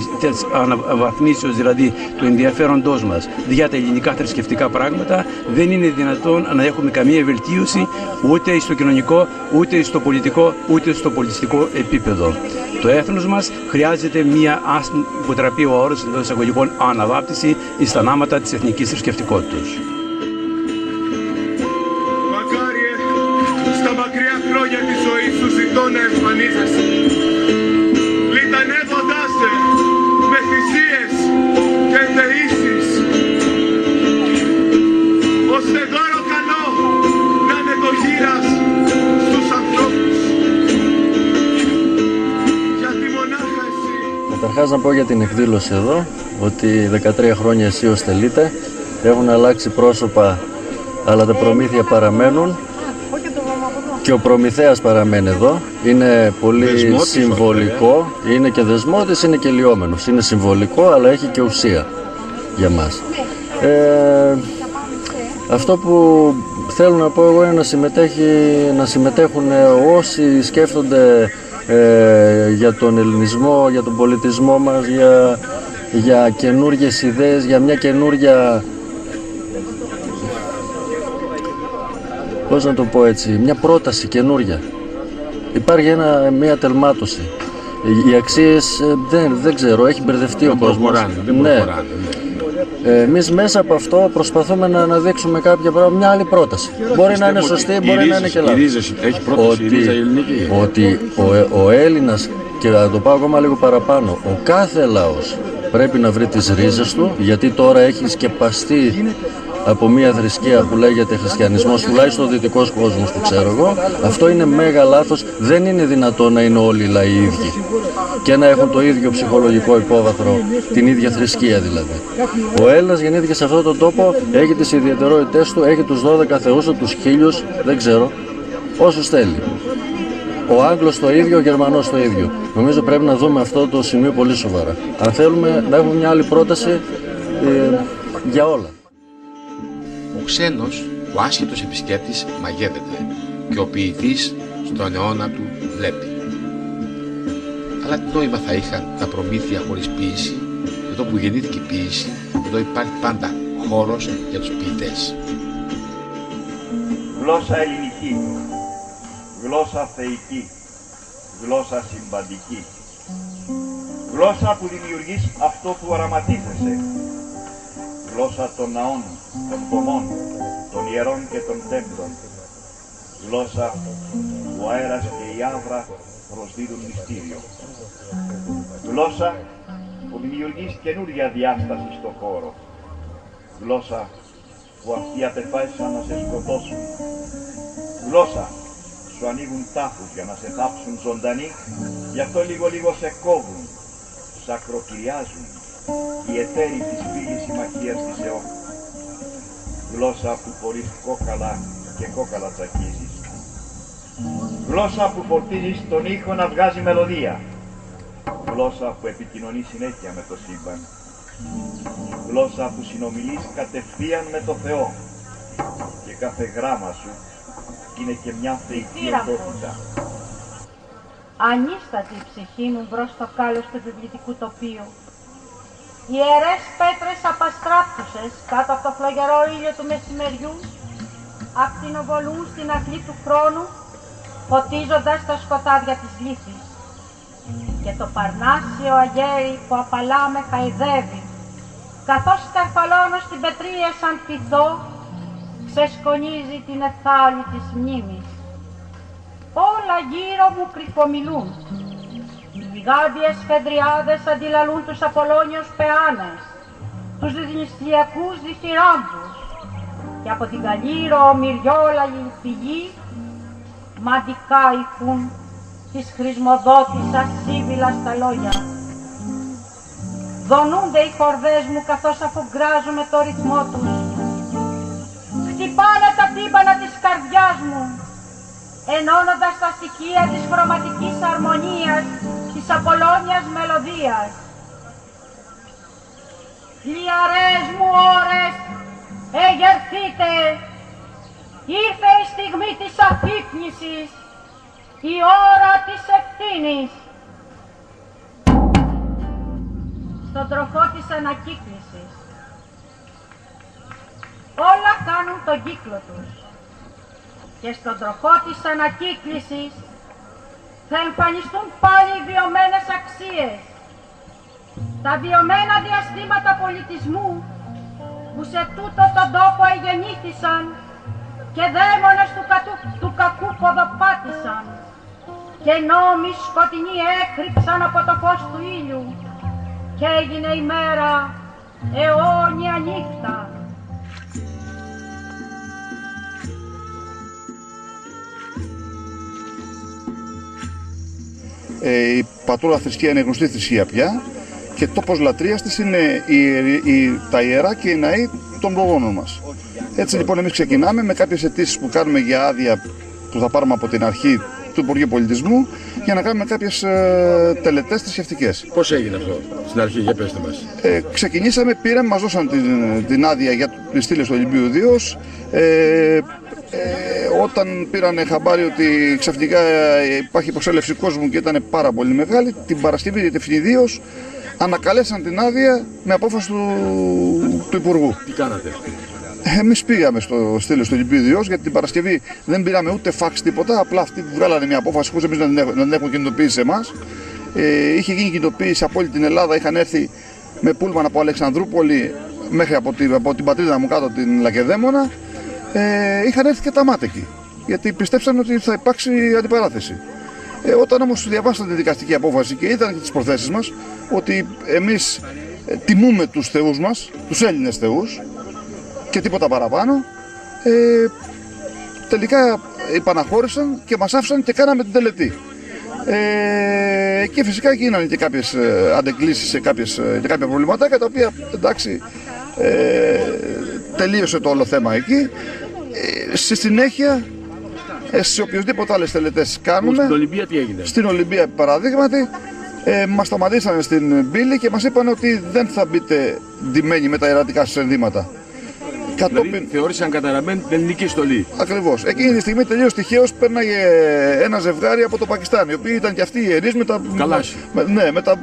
αναβαθμίσεως δηλαδή του ενδιαφέροντός μας για τα ελληνικά θρησκευτικά πράγματα, δεν είναι δυνατόν να έχουμε καμία βελτίωση ούτε στο κοινωνικό, ούτε στο πολιτικό, ούτε στο πολιτιστικό επίπεδο. Το έθνος μας χρειάζεται μία, που τραπεί ο όρος εντός εισαγωγικών, αναβάπτιση εις τα νάματα της εθνικής θρησκευτικότητας. Μακάριε, στα μακριά χρόνια της ζωής σου ζητώ να εμφανίζεσαι, λιτανεύοντάς σε με θυσίες και δεήσεις, ώστε δώρο καλό να είναι το γύρας στους ανθρώπους. Γιατί μονάχα εσύ. Καταρχάς να πω για την εκδήλωση εδώ, ότι 13 χρόνια αισίως τελείται, έχουν αλλάξει πρόσωπα, αλλά τα προμήθεια παραμένουν και ο προμηθέας παραμένει εδώ. Είναι πολύ συμβολικό, είναι και δεσμότης, είναι και λιόμενος. Είναι συμβολικό, αλλά έχει και ουσία για μας. Αυτό που θέλω να πω εγώ είναι να συμμετέχουν όσοι σκέφτονται για τον ελληνισμό, για τον πολιτισμό μας, για καινούργιες ιδέες, για μια καινούργια, πώς να το πω έτσι, μια πρόταση καινούργια. Υπάρχει μια τελμάτωση. Οι αξίες δεν ξέρω, έχει μπερδευτεί ο κόσμος. Ναι. Εμείς μέσα από αυτό προσπαθούμε να αναδείξουμε κάποια πράγματα, μια άλλη πρόταση. Μπορεί να είναι σωστή, μπορεί να είναι και λάθος. Ότι ο Έλληνας, και θα το πάω ακόμα λίγο παραπάνω, ο κάθε λαός πρέπει να βρει τις ρίζες του, γιατί τώρα έχει σκεπαστεί από μια θρησκεία που λέγεται χριστιανισμός, τουλάχιστον ο δυτικός κόσμος που ξέρω εγώ. Αυτό είναι μέγα λάθος. Δεν είναι δυνατόν να είναι όλοι οι λαοί ίδιοι και να έχουν το ίδιο ψυχολογικό υπόβαθρο, την ίδια θρησκεία δηλαδή. Ο Έλληνας γεννήθηκε σε αυτόν τον τόπο, έχει τις ιδιαιτερότητες του, έχει τους 12 θεούς του, τους 1000, δεν ξέρω, όσους θέλει. Ο Άγγλος το ίδιο, ο Γερμανός το ίδιο. Νομίζω πρέπει να δούμε αυτό το σημείο πολύ σοβαρά. Αν θέλουμε να έχουμε μια άλλη πρόταση για όλα. Ο ξένος, ο άσχετος επισκέπτης μαγεύεται και ο ποιητής στον αιώνα του βλέπει. Αλλά τι νόημα θα είχαν τα προμήθεια χωρίς ποίηση? Εδώ που γεννήθηκε η ποίηση, εδώ υπάρχει πάντα χώρος για τους ποιητές. Γλώσσα ελληνική, γλώσσα θεϊκή, γλώσσα συμπαντική. Γλώσσα που δημιουργείς αυτό που οραματίζεσαι. Γλώσσα των ναών, των πομών, των ιερών και των τέμπλων. Γλώσσα που ο αέρας και η άβρα προσδίδουν μυστήριο. Γλώσσα που δημιουργείς καινούργια διάσταση στο χώρο. Γλώσσα που αυτοί απεφάσισαν να σε σκοτώσουν. Γλώσσα σου ανοίγουν τάφους για να σε θάψουν ζωντανή, γι' αυτό λίγο σε κόβουν, σ' ακροκυριάζουν οι εταίροι της φίλης συμμαχίας της ΕΟΚ. Γλώσσα που φορείς κόκαλα και κόκαλα τσακίζεις. Γλώσσα που φορτίζεις τον ήχο να βγάζει μελωδία. Γλώσσα που επικοινωνεί συνέχεια με το σύμπαν. Γλώσσα που συνομιλείς κατευθείαν με το Θεό. Και κάθε γράμμα σου είναι και μια θεϊκή οντότητα. Ανίστατη η ψυχή μου μπρος στο κάλος του βιβλιοτικού τοπίου. Οι ιερές πέτρες απαστράφτουσες κάτω από το φλογερό ήλιο του μεσημεριού ακτινοβολούν στην αχλή του χρόνου, φωτίζοντας τα σκοτάδια της λύθης. Και το παρνάσιο αγέρι που απαλά με χαϊδεύει, καθώς καρφαλώνω στην πετρία σαν πυθό, ξεσκονίζει την εθάλη της μνήμης. Όλα γύρω μου κρυφομιλούν. Οι γιγάντιες φεδριάδες αντιλαλούν τους Απολλώνιους πεάνες, τους δινηστιακούς διθυράμπους, και από την καλύρο μυριόλαγη πηγή μαντικά ηχούν της χρησμοδότησας σύμβυλα στα λόγια. Δονούνται οι χορδές μου καθώς αφουγκράζουν με το ρυθμό τους. Χτυπάνε τα τύμπανα της καρδιάς μου, ενώνοντας τα στοιχεία της χρωματικής αρμονίας της Απολλώνιας μελωδίας. Λιαρές μου ώρες, εγερθείτε, ήρθε η στιγμή της αφύπνισης, η ώρα της ευθύνης. Στον τροχό της ανακύκλησης όλα κάνουν τον κύκλο τους και στον τροχό της ανακύκλησης θα εμφανιστούν πάλι οι βιωμένες αξίες, τα βιωμένα διαστήματα πολιτισμού που σε τούτο τον τόπο εγεννήθησαν και δαίμονες του κακού ποδοπάτησαν και νόμοι σκοτεινοί έκρυψαν από το φως του ήλιου και έγινε η μέρα αιώνια νύχτα. Η πατρόλα θρησκεία είναι γνωστή θρησκεία πια και τόπος λατρείας της είναι τα ιερά και οι ναοί των προγόνων μας. Έτσι λοιπόν εμείς ξεκινάμε με κάποιες αιτήσεις που κάνουμε για άδεια που θα πάρουμε από την αρχή του Υπουργείου Πολιτισμού για να κάνουμε κάποιες τελετές θρησκευτικές. Πώς έγινε αυτό στην αρχή, για πέστε μας. Ξεκινήσαμε, πήραμε, μας δώσαν την άδεια για τις στήλες του Ολυμπίου Δίος. Όταν πήραν χαμπάρι ότι ξαφνικά υπάρχει προσέλευση κόσμου και ήταν πάρα πολύ μεγάλη, την Παρασκευή Ευθυνιδίως ανακαλέσαν την άδεια με απόφαση του Υπουργού. Τι κάνατε? Εμείς πήγαμε στο στήλος του Ολυμπίου Δίος, γιατί την Παρασκευή δεν πήραμε ούτε φάξ τίποτα, απλά αυτοί βγάλανε μια απόφαση χωρίς εμείς να την έχουμε κινητοποιήσει σε εμάς. Είχε γίνει κινητοποίηση από όλη την Ελλάδα, είχαν έρθει με πούλμαν από Αλεξανδρούπολη μέχρι από την πατρίδα μου κάτω την Λακεδαίμονα. Είχαν έρθει και τα μάτεκοι, γιατί πιστέψαν ότι θα υπάρξει αντιπαράθεση. Όταν όμως διαβάσαν τη δικαστική απόφαση και είδαν και τις προθέσεις μας ότι εμείς τιμούμε τους θεούς μας, τους Έλληνες θεούς και τίποτα παραπάνω, τελικά υπαναχώρησαν και μας άφησαν και κάναμε την τελετή. Και φυσικά γίνανε και κάποιες αντεκκλήσεις σε κάποια προβληματάκια, τα οποία εντάξει τελείωσε το όλο θέμα εκεί. Στη συνέχεια σε οποιοδήποτε άλλες τελετές κάνουμε. Στην Ολυμπία τι έγινε? Στην Ολυμπία παραδείγματι μας σταματήσανε στην πύλη και μας είπαν ότι δεν θα μπείτε ντυμένοι με τα ιερατικά σας ενδύματα. Δηλαδή θεώρησαν καταραμένη την ελληνική στολή. Ακριβώς. Εκείνη τη στιγμή τελείως τυχαίως πέρναγε ένα ζευγάρι από το Πακιστάν, οι οποίοι ήταν και αυτοί οι ιερείς με τα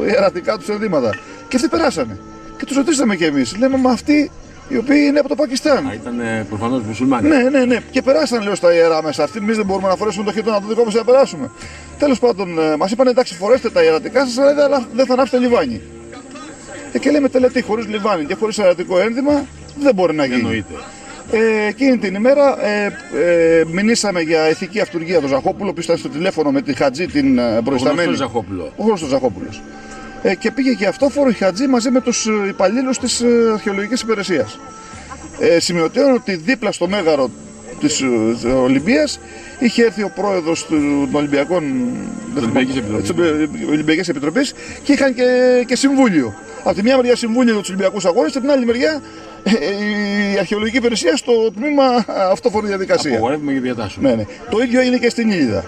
ιερατικά τους ενδύματα. Και αυτοί περάσανε. Και τους ρωτήσαμε κι εμείς. Λέμε, μα αυτοί οι οποίοι είναι από το Πακιστάν. Ήταν προφανώς μουσουλμάνοι. Ναι. Και περάσαν, λέω, στα ιερά μέσα. Αυτοί εμείς δεν μπορούμε να φορέσουμε το χιτόνα το δικό μας να περάσουμε. Τέλος πάντων, μας είπαν, εντάξει, φορέστε τα ιερατικά σας, αλλά δεν θα ανάψετε λιβάνι. Και λέμε, τελετή χωρίς λιβάνι και χωρίς ιερατικό ένδυμα δεν μπορεί να γίνει. Εκείνη την ημέρα μηνύσαμε για ηθική αυτουργία τον Ζαχόπουλο, που ήταν στο τηλέφωνο με τη Χατζή την προϊσταμένη. Ο γνωστός Ζαχόπουλος. Και πήγε και αυτόφορο η Χατζή μαζί με τους υπαλλήλους της αρχαιολογικής υπηρεσίας. Σημειωτέων ότι δίπλα στο μέγαρο της Ολυμπίας είχε έρθει ο πρόεδρος των Ολυμπιακής Επιτροπής και είχαν και συμβούλιο. Από τη μια μεριά συμβούλιο για τους Ολυμπιακούς Αγώνες, και από την άλλη μεριά η αρχαιολογική υπηρεσία στο τμήμα αυτόφορη διαδικασία. Απογορεύουμε και διατάσσουμε. Ναι. Το ίδιο έγινε και στην Ήλιδα.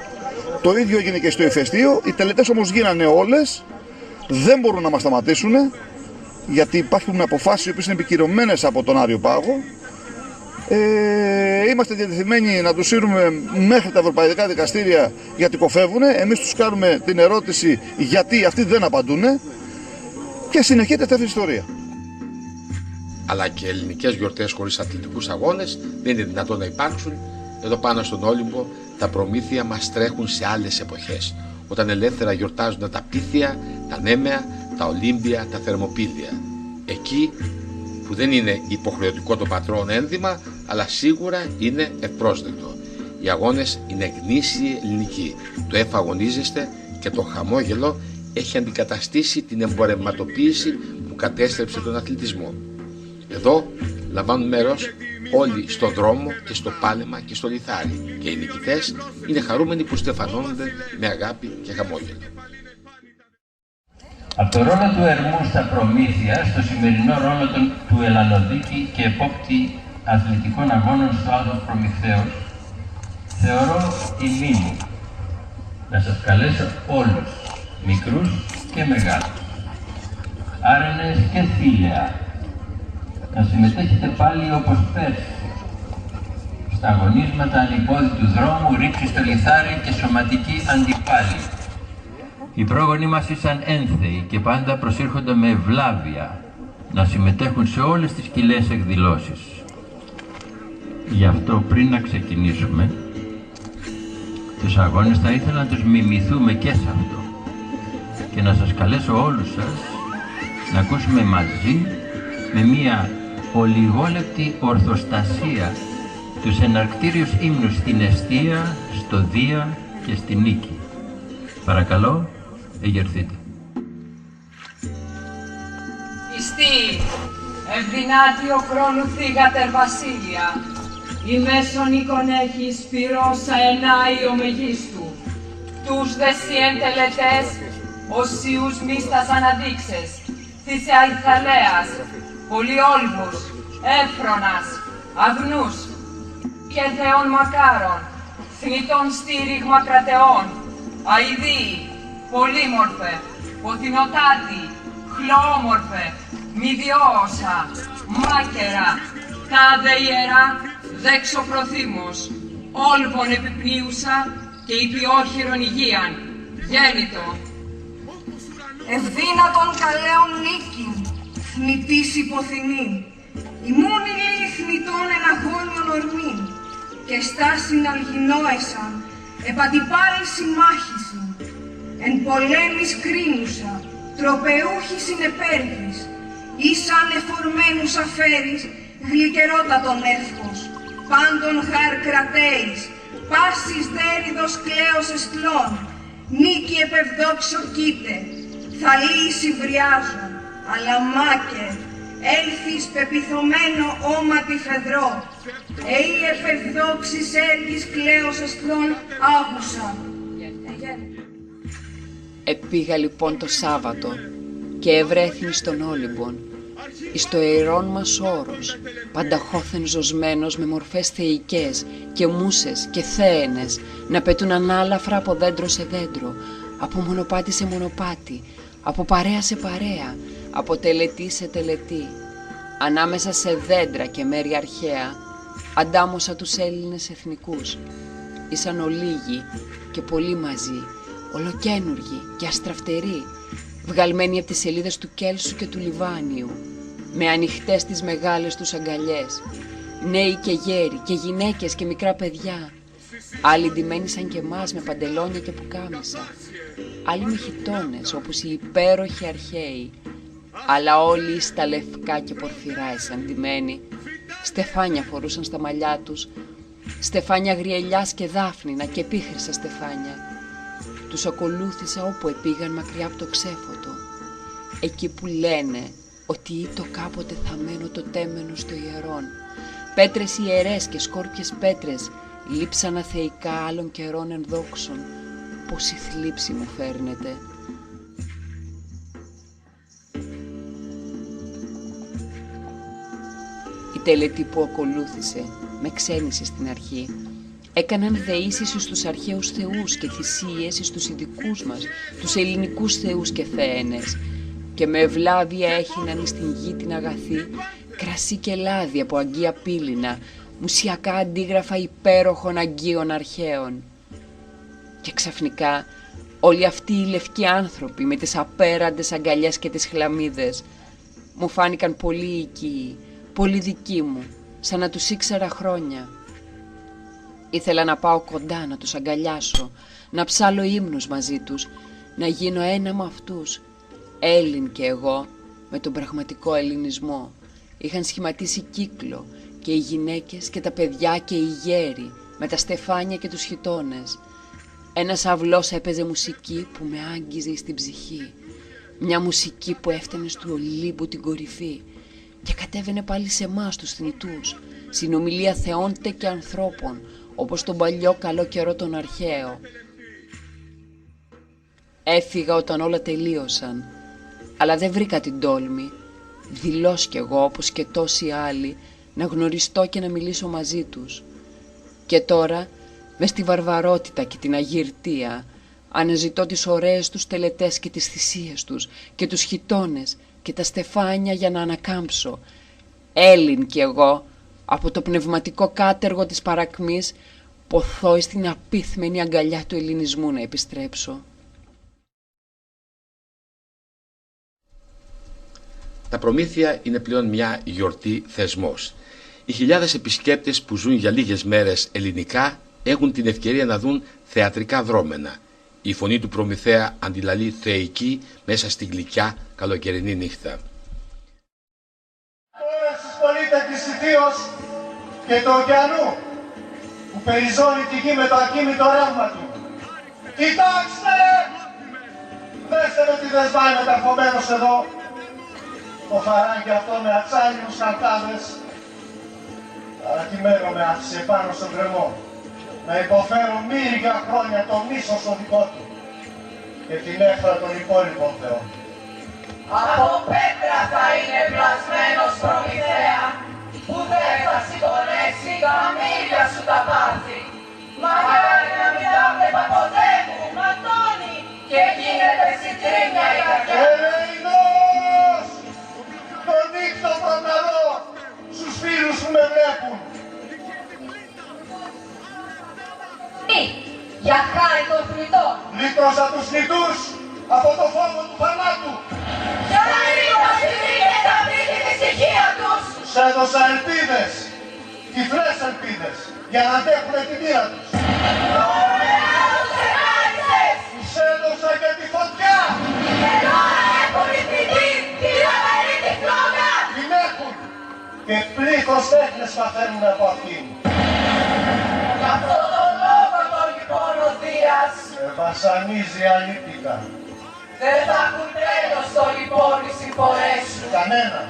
Το ίδιο έγινε και στο ηφαιστείο. Οι τελετές όμως γίνανε όλες. Δεν μπορούν να μας σταματήσουν, γιατί υπάρχουν αποφάσεις οι οποίες είναι επικυρωμένες από τον Άριο Πάγο. Είμαστε διατεθειμένοι να τους σύρουμε μέχρι τα ευρωπαϊκά δικαστήρια, γιατί κοφεύουν. Εμείς τους κάνουμε την ερώτηση γιατί αυτοί δεν απαντούν, και συνεχίζεται αυτή η ιστορία. Αλλά και ελληνικές γιορτές χωρίς αθλητικούς αγώνες δεν είναι δυνατόν να υπάρξουν. Εδώ πάνω στον Όλυμπο τα προμήθεια μας τρέχουν σε άλλες εποχές, όταν ελεύθερα γιορτάζουν τα Πίθια, τα Νέμαια, τα Ολύμπια, τα Θερμοπύλια. Εκεί που δεν είναι υποχρεωτικό το πατρόν ένδυμα, αλλά σίγουρα είναι ευπρόσδεκτο. Οι αγώνες είναι γνήσιοι ελληνικοί. Το εφαγωνίζεστε και το χαμόγελο έχει αντικαταστήσει την εμπορευματοποίηση που κατέστρεψε τον αθλητισμό. Εδώ λαμβάνουν μέρος όλοι στο δρόμο και στο πάλεμα και στο λιθάρι, και οι νικητές είναι χαρούμενοι που στεφανώνονται με αγάπη και χαμόγελο. Από το ρόλο του Ερμού στα προμήθεια στο σημερινό ρόλο του Ελλανοδίκη και επόπτη αθλητικών αγώνων στο Άγιος Προμηθέως, θεωρώ τιμή μου να σας καλέσω όλους, μικρούς και μεγάλους, άρενες και θήλαια, να συμμετέχετε πάλι όπως πέρσι στα αγωνίσματα ανυπόδητου δρόμου, ρίξει στο λιθάρι και σωματική αντιπάλη. Οι πρόγονοι μας ήσαν ένθεοι και πάντα προσήρχονται με ευλάβεια να συμμετέχουν σε όλες τις κοιλές εκδηλώσεις. Γι' αυτό πριν να ξεκινήσουμε τους αγώνες θα ήθελα να τους μιμηθούμε και σε αυτό και να σας καλέσω όλους σας να ακούσουμε μαζί με μία ολιγόλεπτη ορθοστασία τους εναρκτήριους ύμνους στην εστία, στο Δία και στη Νίκη. Παρακαλώ, εγερθείτε. Ιστή, ευδυνάτιο χρόνου θύγατερ βασίλεια, η μέσον οίκον έχει σπυρώσα ενάη ο μεγίστου, τους δεσίεν τελετές, οσίους μίστας αναδείξες, της Αϊθαλέας, πολυόλμους, έφρονας, αγνούς και θεών μακάρων, θνητών στήριγμα κρατεών, αηδοί, πολύμορφε, ποθηνοτάτη, χλώμορφε, μηδιόωσα, μάκερα, τάδε ιερά, δέξω προθήμος, όλβον επιπνίουσα και υπιόχειρον υγείαν, γέννητο. Ευδύνατον καλέων νίκην, θνητής υποθυμήν, ημούν ηλίοι θνητών εν αγώνιον ορμήν, και στάσιν αλγινόεσαν, επατυπάρη συμμάχησιν, εν πολέμης κρίνουσα, τροπεούχη συνεπέρβης, ήσαν εφορμένους αφαίρεις, γλυκερότατον εύχος, πάντων χάρ κρατέης, πάσης δέριδος κλαίος εσκλών, νίκη επευδόξω κοίτε, θαλείς υβριάζων, αλλά μάκερ, έλθεις πεπιθωμένο όματι φεδρό, ει επευδόξης έργης κλαίος εσκλών άγουσα. Επήγα λοιπόν το Σάββατο και ευρέθην στον Όλυμπον, εις το ιερόν μας όρος, πανταχώθεν ζωσμένος με μορφές θεϊκές και μούσες και θέενες, να πετούν ανάλαφρα από δέντρο σε δέντρο, από μονοπάτι σε μονοπάτι, από παρέα σε παρέα, από τελετή σε τελετή. Ανάμεσα σε δέντρα και μέρη αρχαία, αντάμωσα τους Έλληνες εθνικούς. Ήσαν ολίγοι και πολλοί μαζί, ολοκένουργοι και αστραφτεροί, βγαλμένοι από τις σελίδες του Κέλσου και του Λιβάνιου. με ανοιχτές τις μεγάλες τους αγκαλιές. Νέοι και γέροι και γυναίκες και μικρά παιδιά. Άλλοι ντυμένοι σαν και εμάς με παντελόνια και πουκάμισα. Άλλοι με χιτώνες όπως οι υπέροχοι αρχαίοι. Αλλά όλοι στα λευκά και πορφυρά εσαντημένοι. Στεφάνια φορούσαν στα μαλλιά τους. Στεφάνια γριελιάς και δάφνινα και πίχρυσα στεφάνια. Τους ακολούθησα όπου επήγαν μακριά από το ξέφωτο. Εκεί που λένε ότι ήτο κάποτε θαμμένο το τέμενο στο ιερόν. Πέτρες ιερές και σκόρπιες πέτρες λείψαν αθεϊκά άλλων καιρών ενδόξων. Πόση θλίψη μου φέρνετε. Η τελετή που ακολούθησε με ξένησε στην αρχή. Έκαναν δεήσεις στους αρχαίους θεούς και θυσίες στους ειδικούς μας, τους ελληνικούς θεούς και θέενες. Και με ευλάβεια έχιναν στην γη την αγαθή κρασί και λάδι από αγκία πύληνα, μουσιακά αντίγραφα υπέροχων αγκίων αρχαίων. Και ξαφνικά όλοι αυτοί οι λευκοί άνθρωποι με τις απέραντες αγκαλιές και τις χλαμίδες μου φάνηκαν πολύ οικοί, πολύ δικοί μου, σαν να τους ήξερα χρόνια. Ήθελα να πάω κοντά, να τους αγκαλιάσω, να ψάλω ύμνους μαζί τους, να γίνω ένα με αυτούς. Έλλην και εγώ, με τον πραγματικό ελληνισμό, είχαν σχηματίσει κύκλο και οι γυναίκες και τα παιδιά και οι γέροι, με τα στεφάνια και τους χιτώνες. Ένας αυλός έπαιζε μουσική που με άγγιζε στην ψυχή. Μια μουσική που έφτανε στου Ολύμπου την κορυφή και κατέβαινε πάλι σε εμάς τους θνητούς, συνομιλία θεών τε και ανθρώπων, όπως τον παλιό καλό καιρό τον αρχαίο. Έφυγα όταν όλα τελείωσαν, αλλά δεν βρήκα την τόλμη, δηλώς κι εγώ όπως και τόσοι άλλοι, να γνωριστώ και να μιλήσω μαζί τους. Και τώρα, μες στη βαρβαρότητα και την αγυρτία, αναζητώ τις ωραίες τους τελετές και τις θυσίες τους και τους χιτώνες και τα στεφάνια για να ανακάμψω. Έλλην κι εγώ, από το πνευματικό κάτεργο της παρακμής, ποθώ στην απίθμενη αγκαλιά του ελληνισμού να επιστρέψω. Τα Προμήθεια είναι πλέον μια γιορτή θεσμός. Οι χιλιάδες επισκέπτες που ζουν για λίγες μέρες ελληνικά έχουν την ευκαιρία να δουν θεατρικά δρόμενα. Η φωνή του Προμηθέα αντιλαλεί θεϊκή μέσα στη γλυκιά καλοκαιρινή νύχτα. Τώρα στους πολίτες της Ιδίως και του ωκεανού που περιζώνει τη γη με το ακίνητο ρεύμα του. Κοιτάξτε! Δέστε με τι δεσμάει μεταρχομένος εδώ. Το φαράγγι αυτό με ατσάλινους καρτάδες. Παρακειμένο με άφησε πάνω στον κρεμό. Να υποφέρω μύρια χρόνια το μίσος το δικό του και την έχθρα των υπόλοιπων θεών. Από πέτρα θα είναι πλασμένος Προμηθέα, που δεν θα συγχωρέσει καμήλια σου τα πάθη. Μακάρι να μην τα βλέπα ποτέ μου, ματώνει και γίνεται συντρίμια η καρδιά. Ελεηνός! Τον νύχτο προκαλώ στους φίλους που με βλέπουν. Για χάρη των θνητών. Λύτρωσα τους θνητούς από το φόβο του θανάτου. Για να ρίχνω και τα πρίτη τη στοιχεία τους. Τους έδωσα ελπίδες, τυφλές ελπίδες, για να αντέχουν τη μοίρα τους. Ωραία τους ενάρισες. Τους έδωσα και τη φωτιά. Και τώρα έχουν λυπηθεί τη λαβερή τη φλόγα. Την έχουν και πλήθος τέχνες μαθαίνουν από αυτήν. Γι' αυτό τον λόγο των λοιπόν ο Δίας βασανίζει αλήτικα. δεν θα έχουν τέλος το λοιπόν οι συμπορές σου. Κανένα.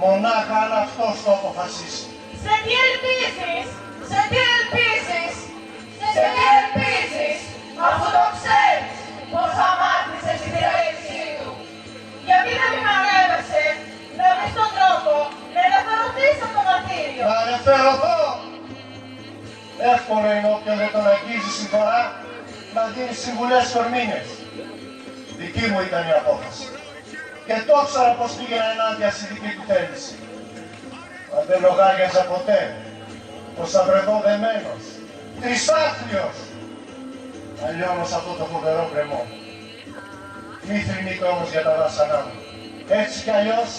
Μονάχα αν αυτός το αποφασίσει. Σε τι ελπίζεις, σε τι ελπίζεις, σε τι ελπίζεις, αφού το ξέρεις πως αμάρτησες στη διαλύσή του. Γιατί να μην αρεύεσαι, να βρεις τον τρόπο, να ελευθερωθείς από το μαρτύριο. Να ελευθερωθώ. Εύκολο είναι όποιον δεν τον αγγίζει συμφορά να δίνει συμβουλές και ορμήνες. Δική μου ήταν η απόφαση. Και το ήξερα πως πήγαινα ενάντια στη δική του θέληση. Μα δεν λογάριαζα ποτέ πως θα βρεθώ δεμένος, τρισάθλιος, να λιώνω σε αυτό το φοβερό γκρεμό. Μη θρηνείτε όμως για τα βάσανά μου. Έτσι κι αλλιώς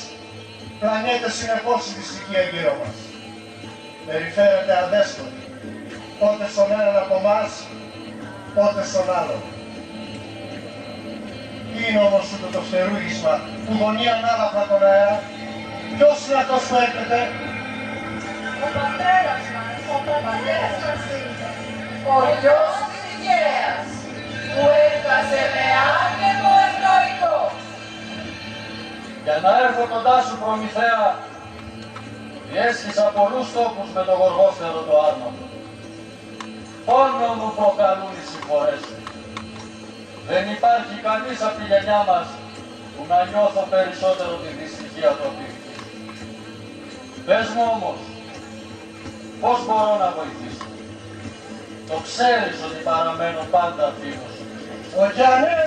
πλανιέται συνεχώς η δυστυχία γύρω μας. Περιφέρεται αδέσποτη, πότε στον έναν από εμάς, πότε στον άλλον. Τι είναι όμως τούτο το φτερούγισμα που γωνεί ανάλαφρα τον αέρα? Ποιος είναι αυτός που έρχεται? Ο πατέρας μας, ο πατέρας μας είναι. Ο γιος της Ικαίας, που έφτασε με άνεμο ευνοϊκό. Για να έρθω κοντά σου, Προμηθέα, διέσχισα πολλούς τόπους με το γοργόφτερο το άρμα μου. Πόνο μου προκαλούν οι συμφορές σου. Δεν υπάρχει κανείς από τη γενιά μας που να νιώθω περισσότερο τη δυστυχία του πύχτη. Πες μου όμως, πώς μπορώ να βοηθήσω? Το ξέρεις ότι παραμένω πάντα φίλος σου. Ο Γιάννε,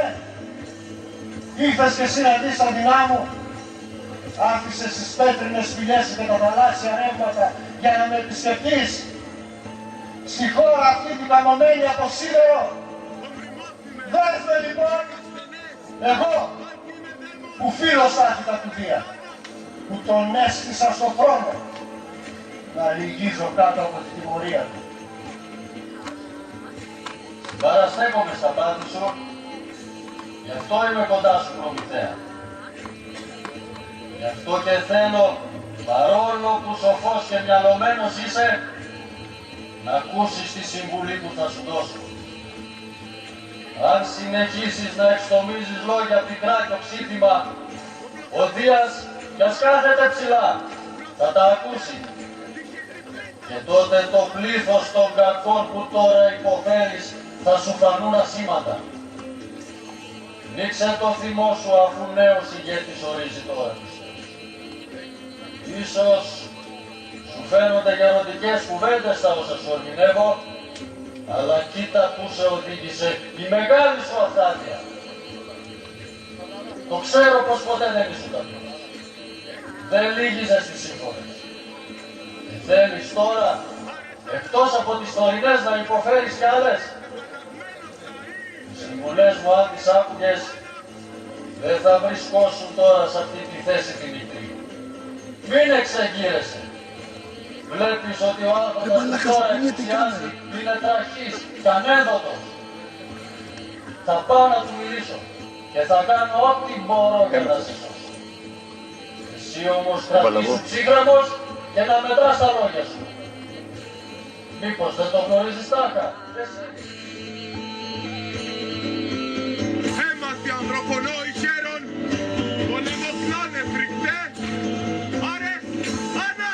ήρθες και εσύ να δεις τα δεινά μου. Άφησες τις πέτρινες σπηλιές και τα θαλάσσια ρεύματα για να με επισκεφτείς. Στη χώρα αυτή την καμωμένη από σίδερο. Δέστε λοιπόν, εγώ που φίλωσα τα κουδία, που τον έστησα στο χρόνο, να λυγίζω κάτω από την τιμωρία του. Παραστέκομαι στα πάθη σου, γι' αυτό είμαι κοντά σου, Προμηθέα. Γι' αυτό και θέλω, παρόλο που σοφός και μυαλωμένος είσαι, να ακούσεις τη συμβουλή που θα σου δώσω. Αν συνεχίσεις να εξτομίζεις λόγια πικρά και οξύτιμα, ο Δίας, κι ας κάθεται ψηλά, θα τα ακούσει. Και τότε το πλήθος των κακών που τώρα υποφέρεις θα σου φανούν ασήμαντα. Νίξε το θυμό σου αφού νέος ηγέτης ορίζει τώρα. Ίσως σου φαίνονται γεροντικές κουβέντες τα όσα σου ερμηνεύω, αλλά κοίτα που σε οδήγησε η μεγάλη σου αφθάδεια. Το ξέρω πως ποτέ δεν ήσουν ταπεινός. Δεν λύγιζες τις σύμφωνες. Και θέλεις τώρα, εκτός από τις τωρινές, να υποφέρεις κι άλλες. Οι συμβουλές μου, αν τις άκουγες, δεν θα βρισκόσουν τώρα σε αυτή τη θέση τη μικρή. Μην εξεγείρεσαι. Βλέπεις ότι ο άρχοντας που τώρα εξουσιάζει είναι τραχής και ανέδοτος. Θα πάω να του μιλήσω και θα κάνω ό,τι μπορώ για να σε σώσω. Εσύ όμως κρατήσου ψύγραμμος και να μετράς τα λόγια σου. Μήπως δεν το γνωρίζεις τάχα? Έμαθη ανθρωπονόη χαίρον, πολεμοκλάνε φρικτέ, άρε, άνα!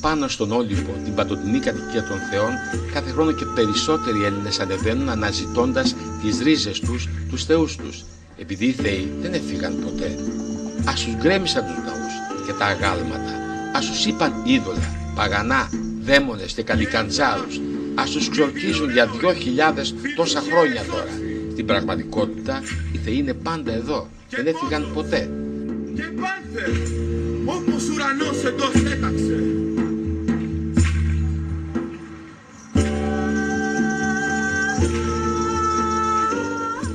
Πάνω στον Όλυμπο, την παντοτινή κατοικία των θεών, κάθε χρόνο και περισσότεροι Έλληνες ανεβαίνουν αναζητώντας τις ρίζες τους, τους θεούς τους. Επειδή οι θεοί δεν έφυγαν ποτέ. Ας τους γκρέμισαν τους ναούς και τα αγάλματα. Ας τους είπαν είδωλα, παγανά, δαίμονες και καλικαντζάρους. Ας τους ξορκίζουν για 2.000 τόσα χρόνια τώρα. Στην πραγματικότητα οι θεοί είναι πάντα εδώ, δεν έφυγαν ποτέ. Και πάρθε, όπως ουρανός εντός έταξε.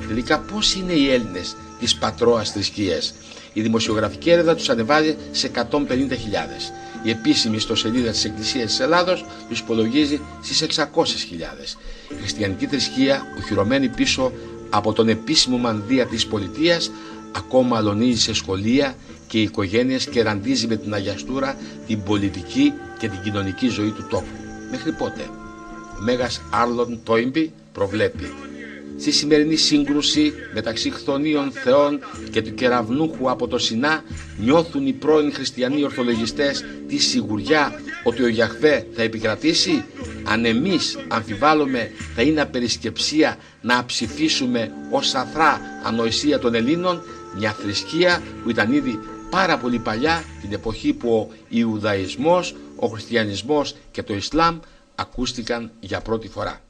Τελικά πώς είναι οι Έλληνες της πατρόας θρησκείας? Η δημοσιογραφική έρευνα τους ανεβάζει σε 150.000. Η επίσημη ιστοσελίδα της Εκκλησίας της Ελλάδος τους υπολογίζει στις 600.000. Η χριστιανική θρησκεία, οχυρωμένη πίσω από τον επίσημο μανδύα της πολιτείας, ακόμα αλωνίζει σε σχολεία και οι οικογένειες και ραντίζει με την αγιαστούρα την πολιτική και την κοινωνική ζωή του τόπου. Μέχρι πότε? Ο Μέγας Άρλον Τόιμπι προβλέπει: στη σημερινή σύγκρουση μεταξύ χθονίων θεών και του κεραυνούχου από το Σινά, νιώθουν οι πρώην χριστιανοί ορθολογιστές τη σιγουριά ότι ο Γιαχβέ θα επικρατήσει? Αν εμείς αμφιβάλλουμε, θα είναι απερισκεψία να ψηφίσουμε ως αθρά ανοησία των Ελλήνων μια θρησκεία που ήταν ήδη πάρα πολύ παλιά, την εποχή που ο Ιουδαϊσμός, ο Χριστιανισμός και το Ισλάμ ακούστηκαν για πρώτη φορά.